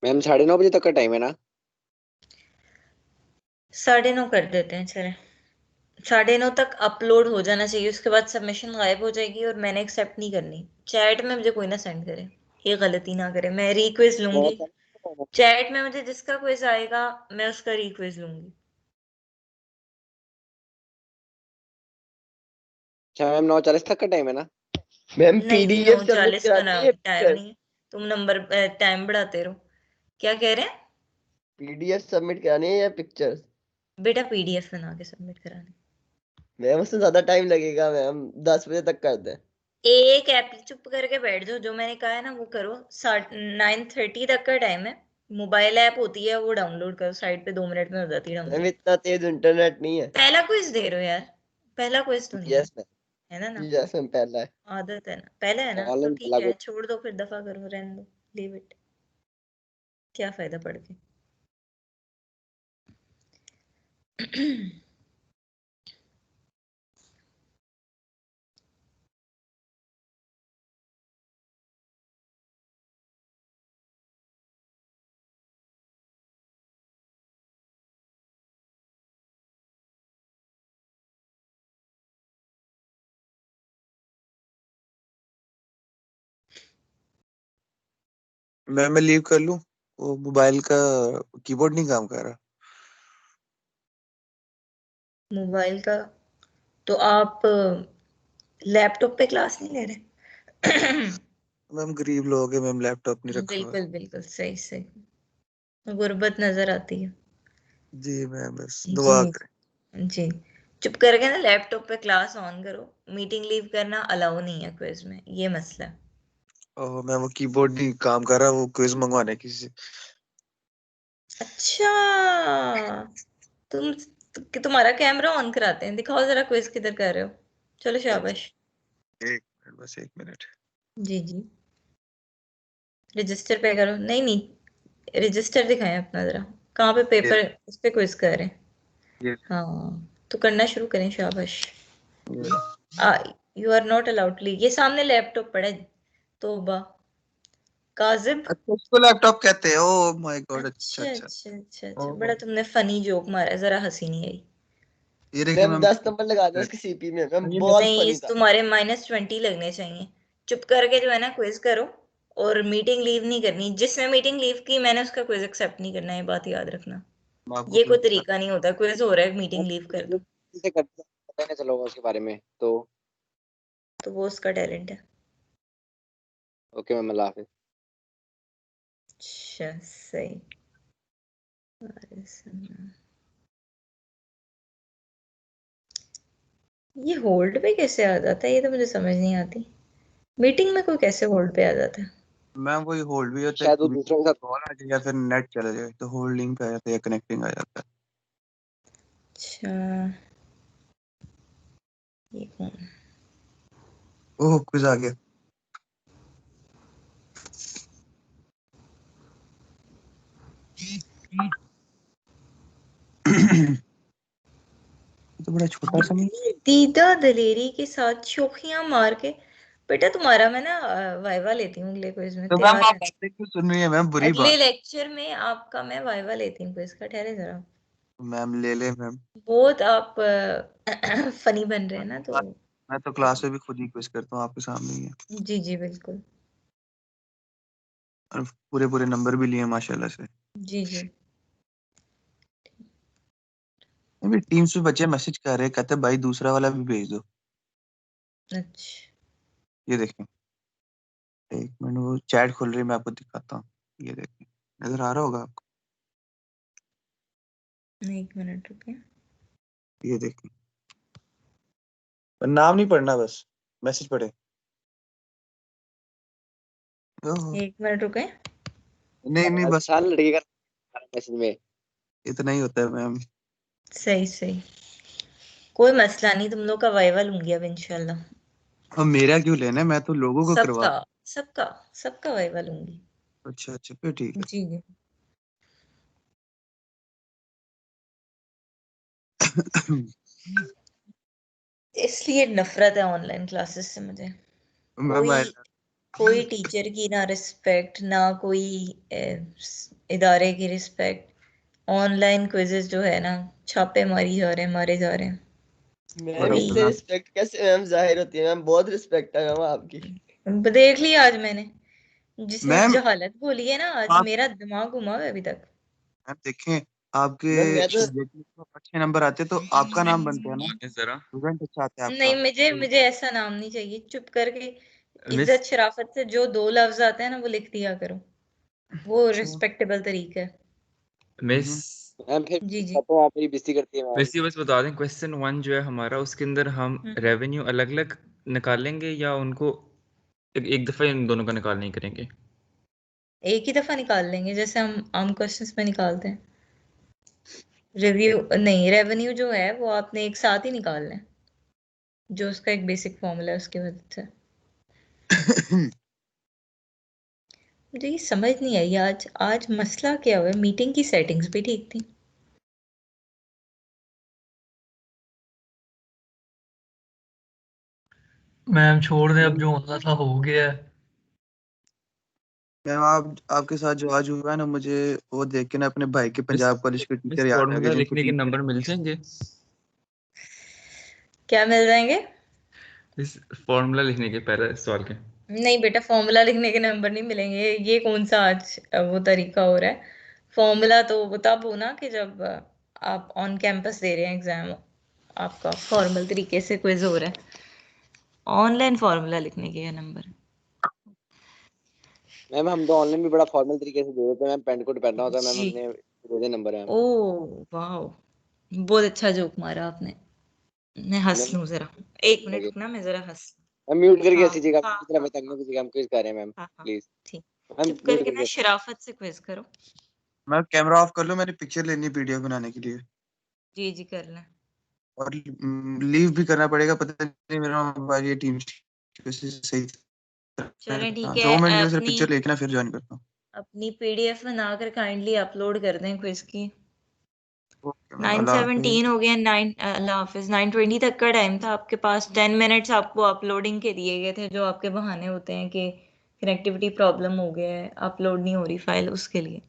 मैम 9:30 बजे तक का टाइम है ना? 9:30 कर देते हैं, चले 9:30 तक अपलोड हो जाना चाहिए। उसके बाद सबमिशन गायब हो जाएगी और मैंने एक्सेप्ट नहीं करनी। चैट में मुझे कोई ना सेंड करे, ये गलती ना करे। मैं रिक्वेस्ट लूंगी चैट में, मुझे जिसका क्विज आएगा मैं उसका रिक्वेस्ट लूंगी। अच्छा मैम 9:40 तक का टाइम है ना? मैम नहीं जी, पीडीएफ सबमिट 9:40 का करानी है, टाइम नहीं है। तुम नंबर टाइम बढ़ाते रहो। क्या कह रहे हैं? पीडीएफ सबमिट करानी है या पिक्चर्स? बेटा पीडीएफ बना के सबमिट कराने। मैम उससे ज्यादा टाइम लगेगा मैम, 10 बजे तक कर दें। एक ऐप चुप करके बैठ जाओ, जो मैंने कहा है ना वो करो। 9:30 तक का टाइम है। मोबाइल ऐप होती है वो डाउनलोड करो, साइड पे 2 मिनट में हो जाती है मैम डाउनलोड। इतना तेज इंटरनेट नहीं है। पहला क्विज दे रहे हो यार, पहला क्विज तो नहीं है। Yes ma'am. है ना? यस मैम पहला है। आदत है ना, पहले है ना, तो ऑनलाइन ठीक है, छोड़ दो फिर, दफा करो, रहने दो, लीव इट, क्या फायदा पढ़ के। मैं लीव कर लूं? वो मोबाइल का कीबोर्ड नहीं काम कर रहा। मोबाइल का तो आप लैपटॉप पे क्लास नहीं ले रहे? मैम गरीब लोग हैं मैम, लैपटॉप नहीं रखा हुआ। बिल्कुल बिल्कुल सही सही, गुर्बत नजर आती है। जी मैम बस जी दुआ करें। जी, चुप करके ना लैपटॉप पे क्लास ऑन करो, मीटिंग लीव करना अलाउ नहीं है क्विज में, ये मसला है। ओह मैम वो कीबोर्ड नहीं काम कर रहा, वो क्विज मंगवाने किसी से। अच्छा, तुम कि तुम्हारा कैमरा ऑन कराते हैं, दिखाओ जरा क्विज किधर कर रहे हो। चलो शाबाश। एक मिनट बस, एक मिनट। जी जी, रजिस्टर पे करो, नहीं नहीं, रजिस्टर दिखाएं अपना जरा, कहाँ पे पेपर, इस पे क्विज कर रहे हैं। ये हाँ तो करना शुरू करें, शाबाश। You are not allowed to leave, ये सामने लैपटॉप पड़ा है, तौबा। काजिब, अच्छा उसको लैपटॉप कहते हैं? ओह माय गॉड, अच्छा अच्छा अच्छा। अच्छा अच्छा अच्छा, बड़ा तुमने फनी जोक मारा, जरा हंसी नहीं आई। ये देखिए मैम मैम। 10 नंबर लगा दो उसकी सीपी में मैम, बहुत नहीं, फनी इस था। तुम्हारे -20 लगने चाहिए। चुप करके जो है ना क्विज करो, और मीटिंग लीव नहीं करनी, जिसने मीटिंग लीव की मैंने उसका क्विज एक्सेप्ट नहीं करना, ये बात याद रखना। मैं आपको ये कोई क्विज तरीका नहीं होता, क्विज हो रहा है मीटिंग लीव कर दो, से करते पता नहीं चलोगा उसके बारे में तो। तो वो उसका टैलेंट है। ओके मैम, अल्लाह हाफिज। अच्छा सही। ये होल्ड पे कैसे आ जाता है, ये तो मुझे समझ नहीं आती, मीटिंग में कोई कैसे होल्ड पे आ जाता है? मैम वही होल्ड भी होता है, शायद वो दूसरों के साथ। कॉल आ जाए या फिर नेट चला जाए तो होल्डिंग पे आ जाता है या कनेक्टिंग आ जाता है। अच्छा, ये कौन? ओह क्विज आ गया। तो बड़ा छोटा सा नहीं। दीदा दलेरी के साथ शोखियां मार के, बेटा तुम्हारा मैं ना वाइवा लेती हूँ अगले क्विज में, तो मैम तैयार आप है? बातें क्यों सुन रही है मैम, बुरी अगले बात। लेक्चर में आपका मैं वाइवा लेती हूँ क्विज का, ठहरे जरा। मैम ले ले मैम। बहुत आप फनी बन रहे हैं ना, तो मैं तो क्लास में भी खुद ही क्विज करता हूँ, आपके सामने ही है। जी जी बिल्कुल। और पूरे पूरे नंबर भी लिए माशाल्लाह से। जी जी, अभी टीम्स में बच्चे मैसेज कर रहे हैं, कहते हैं भाई दूसरा वाला भी भेज दो। अच्छा ये देखें, एक मिनट वो चैट खोल रही है, मैं आपको दिखाता हूँ। ये देखें, नजर आ रहा होगा आपको? एक मिनट रुके, ये देखें, नाम नहीं पढ़ना, बस मैसेज पढ़े। ओह, एक मिनट रुके। नहीं नहीं बस साल लड़के का मैसेज में। इतना ही होता है मैम। सही सही, कोई मसला नहीं, तुम लोग का वाइवा लूंगी अब इंशाल्लाह। अब मेरा क्यों लेना है, मैं तो लोगों को करवा। सबका सबका सबका वाइवा लूंगी। अच्छा अच्छा फिर ठीक है। जी जी, इसलिए नफरत है ऑनलाइन क्लासेस से मुझे। मैम कोई टीचर की ना रिस्पेक्ट, ना कोई इदारे की रिस्पेक्ट। ऑनलाइन क्विजेस जो है ना, छापे मारी जा रहे हैं, मारे जा रहे हैं। मैम कोई इससे रिस्पेक्ट कैसे मैम जाहिर होती है? मैम बहुत रिस्पेक्ट है मैम आपकी। देख लिया आज मैंने, जिसे आप मैम जहालत बोली है ना, आज आप मेरा दिमाग घुमा हुआ है अभी तक। मैम देखें, आपके मैम मैं तो सब्जेक्ट में तो अच्छे नंबर आते तो आपका नाम बनता है ना, जरा स्टूडेंट अच्छा आता है नहीं, आपका। मुझे ऐसा नाम नहीं चाहिए, चुप करके मिस इज्जत शराफत से जो 2 लफ्ज आते हैं ना वो लिख दिया करो, वो अच्छा रिस्पेक्टेबल तरीका है। मिस मैम फिर जी जी, तो आप मेरी बेइज्जती करती है मैम। मिस ये बस बता दें, क्वेश्चन 1 जो है हमारा, उसके अंदर हम रेवेन्यू अलग अलग निकालेंगे या उनको एक दफा इन दोनों का निकाल नहीं करेंगे? एक ही दफा निकाल लेंगे, जैसे हम आम क्वेश्चंस में निकालते हैं। रिव्यू नहीं, रेवेन्यू जो है वो आपने एक साथ ही निकालना है। जो उसका एक बेसिक फॉर्मूला है उसकी मदद से। मुझे ये समझ नहीं आई आज आज मसला क्या हुआ है। मीटिंग की सेटिंग्स भी ठीक थी। मैम छोड़ दें, अब जो होना था हो गया है। मैम आपके साथ जो आज हुआ है ना, मुझे वो देख के ना अपने भाई के पंजाब कॉलेज के इस टीचर याद आ गए फॉर्मूला जिनको लिखने के टीचर नंबर मिल जाएंगे? क्या मिल जाएंगे? इस फॉर्मूला लिखने के पहले सवाल के। नहीं बेटा, फॉर्मूला लिखने के नंबर नहीं मिलेंगे। ये कौन सा आज वो तरीका हो रहा है? फॉर्मूला तो वो तब हो ना कि जब आप ऑन कैंपस दे रहे हैं एग्जाम, आपका फॉर्मल तरीके से क्विज हो रहा है। ऑनलाइन फॉर्मूला लिखने के नंबर। मैम हम तो ऑनलाइन भी बड़ा फॉर्मल तरीके से दे देते हैं मैम, पेन कोड पहनना होता है मैम, जी। अपने रोजे नंबर है। ओ वाह, बहुत अच्छा जोक मारा आपने। मैं हंस मैम लूं जरा, एक मिनट रुकना, मैं जरा हंस। मैम म्यूट करके हाँ ऐसी जगह हाँ किसी तरह हाँ तंग ना कीजिएगा, हम क्विज कर रहे हैं मैम, हाँ हाँ, प्लीज ठीक। मैम चुप म्यूट करके ना करके। शराफत से क्विज करो। मैं कैमरा ऑफ कर लूं, मेरी पिक्चर लेनी है पीडीएफ बनाने के लिए, जी जी कर लें। और लीव भी करना पड़ेगा, पता नहीं मेरा मोबाइल ये टीम सही चलें ठीक 2 मिनट है। के लिए सिर्फ अपनी पिक्चर लेके ना फिर ज्वाइन करता हूँ। अपनी पीडीएफ बनाकर काइंडली अपलोड कर दें क्विज की। ओके मैम, अल्लाह हाफिज। 9:17 हो गया। 9 अल्लाह हाफिज। 9:20 तक का टाइम था आपके पास। 10 मिनट्स आपको अपलोडिंग के दिए गए थे, जो आपके बहाने होते हैं कि कनेक्टिविटी प्रॉब्लम हो गया है, अपलोड नहीं हो रही फाइल, उसके लिए।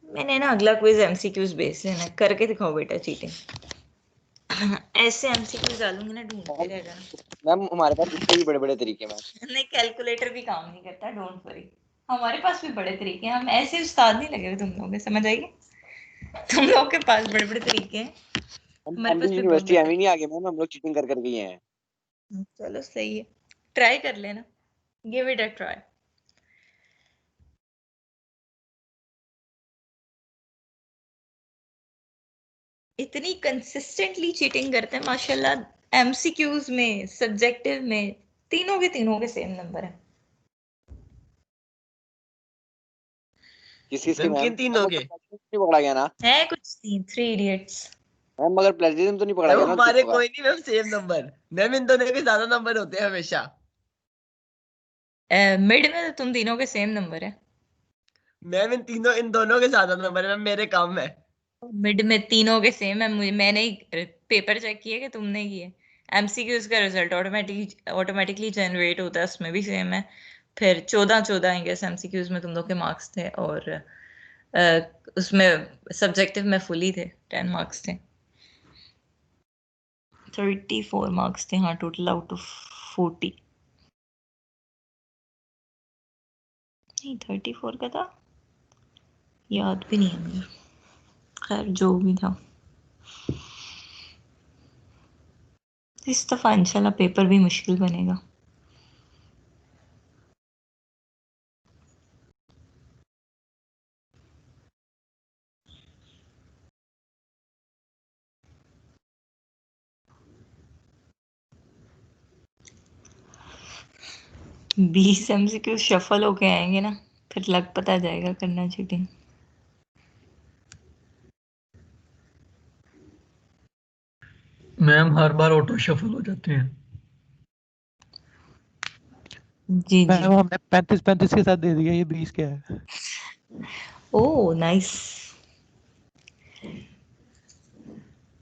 मैंने ना अगला क्विज एमसीक्यूज बेस देना है। करके दिखाओ बेटा चीटिंग। ऐसे एमसीक्यूज डालूंगी ना, ढूंढते रहेगा ना। मैम हमारे पास इससे भी बड़े बड़े तरीके हैं मैम। नहीं, कैलकुलेटर भी काम नहीं करता, डोंट वरी। हमारे पास भी बड़े तरीके हैं, हम ऐसे उस्ताद नहीं लगे हुए तुम लोग के, समझ आएगी? तुम लोग के पास बड़े बड़े तरीके हैं, हमारे हम भी पास भी बहुत यूनिवर्सिटी बड़े हम ही नहीं आगे मैम, हम लोग चीटिंग कर कर गए हैं। चलो सही है, ट्राई कर लेना, गिव इट अ ट्राई। इतनी कंसिस्टेंटली चीटिंग करते हैं माशाल्लाह। एमसीक्यूज में, सब्जेक्टिव में, तीनों के सेम नंबर है। किस किस के मैम मैम? किन तीनों के? नहीं पकड़ा गया ना है कुछ तीन, 3 इडियट्स। मैम, मगर प्लेजरिज्म तो नहीं पकड़ा मैम गया ना उन हमारे तीनों का? कोई नहीं मैम सेम नंबर। मैम इन दोनों के ज्यादा नंबर होते हैं हमेशा। मिड में तो तुम तीनों के सेम नंबर है। मैम इन दोनों के ज्यादा नंबर है मैम, मेरे कम है। मिड में तीनों के सेम है। मैंने ही पेपर चेक किए कि तुमने किए। एमसीक्यूज का रिजल्ट ऑटोमेटिकली जनरेट होता है, उसमें भी सेम है। फिर 14 आई गेस एमसीक्यूज में तुम लोग के मार्क्स थे, और उसमें सब्जेक्टिव में फुल ही थे, 10 मार्क्स थे। 34 मार्क्स थे हाँ, टोटल आउट ऑफ 40। नहीं 34 का था, याद भी नहीं है मुझे। खैर जो भी था, इस दफा इंशाल्लाह पेपर भी मुश्किल बनेगा। बीस एमसीक्यू शफल होके आएंगे ना, फिर लग पता जाएगा करना चीटिंग। मैम हर बार ऑटो शफल हो जाते हैं। जी जी। मैम हमने 35 के साथ दे दिया, ये 20 क्या है? Oh nice.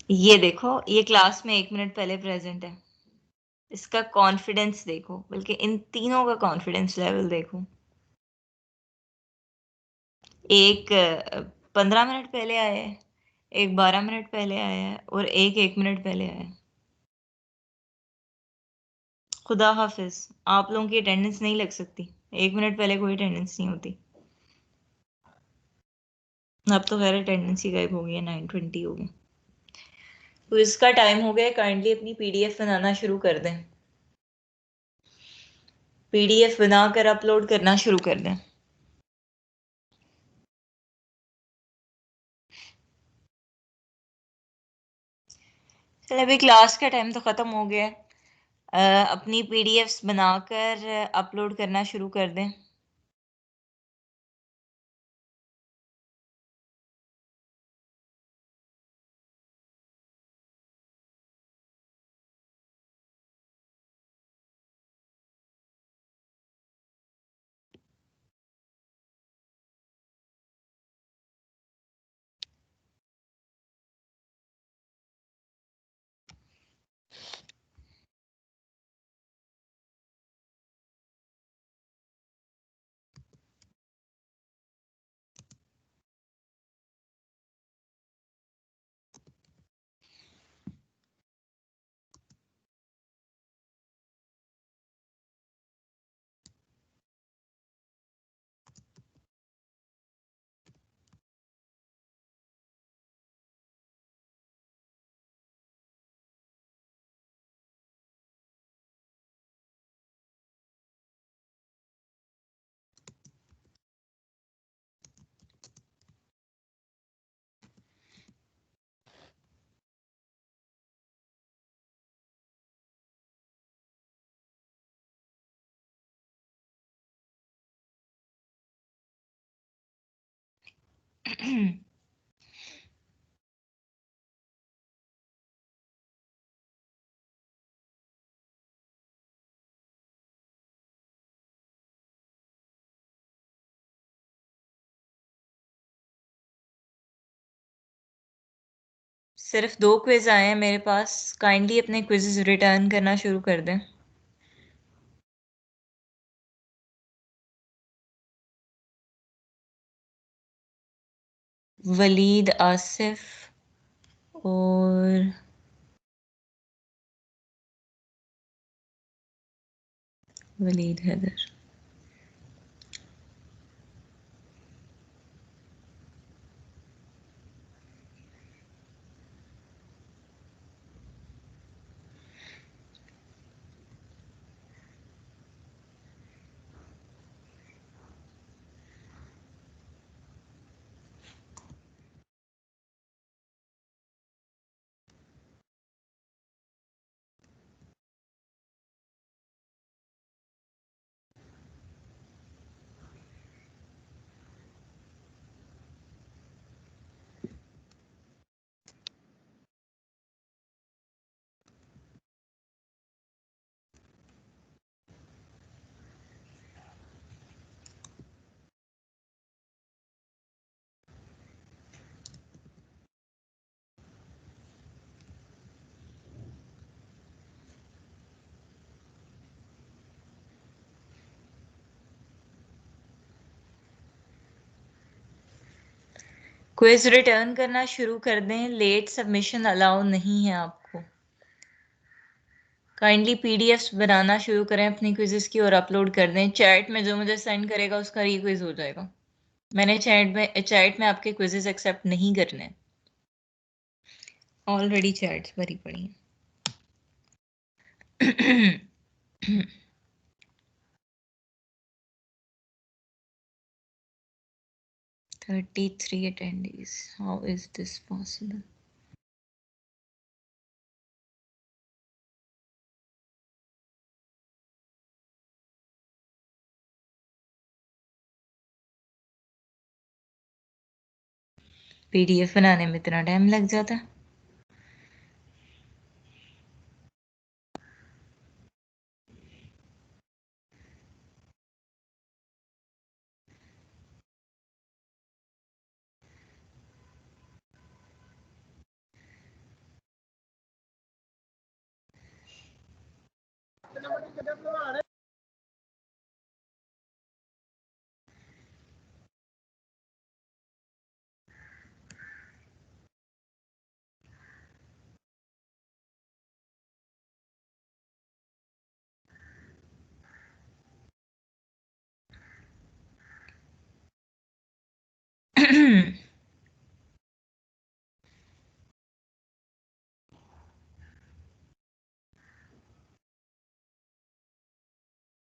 ये देखो, ये क्लास में 1 मिनट पहले प्रेजेंट है। इसका कॉन्फिडेंस देखो, बल्कि इन तीनों का कॉन्फिडेंस लेवल देखो। एक 15 मिनट पहले आया है, एक 12 मिनट पहले आया है, और एक 1 मिनट पहले आया है। खुदा हाफिज। आप लोगों की अटेंडेंस नहीं लग सकती, 1 मिनट पहले कोई अटेंडेंस नहीं होती। अब तो खैर अटेंडेंस ही गायब हो गई है, 9:20 हो गए। तो इसका टाइम हो गया, काइंडली अपनी पीडीएफ बनाना शुरू कर दें। पीडीएफ बनाकर अपलोड करना शुरू कर दें। चलो अभी क्लास का टाइम तो ख़त्म हो गया है। अपनी पीडीएफ्स बनाकर अपलोड करना शुरू कर दें। सिर्फ 2 क्विज आए हैं मेरे पास, काइंडली अपने क्विजेस रिटर्न करना शुरू कर दें। वलीद आसिफ और वलीद हैदर। क्विज रिटर्न करना शुरू कर दें, लेट सबमिशन अलाउ नहीं है आपको। काइंडली पीडीएफ्स बनाना शुरू करें अपनी क्विजेस की और अपलोड कर दें। चैट में जो मुझे सेंड करेगा उसका रीक्विज हो जाएगा। मैंने चैट में आपके क्विजेस एक्सेप्ट नहीं करने, ऑलरेडी चैट्स भरी पड़ी हैं। 33 attendees. How is this possible? PDF बनाने में इतना टाइम लग जाता है।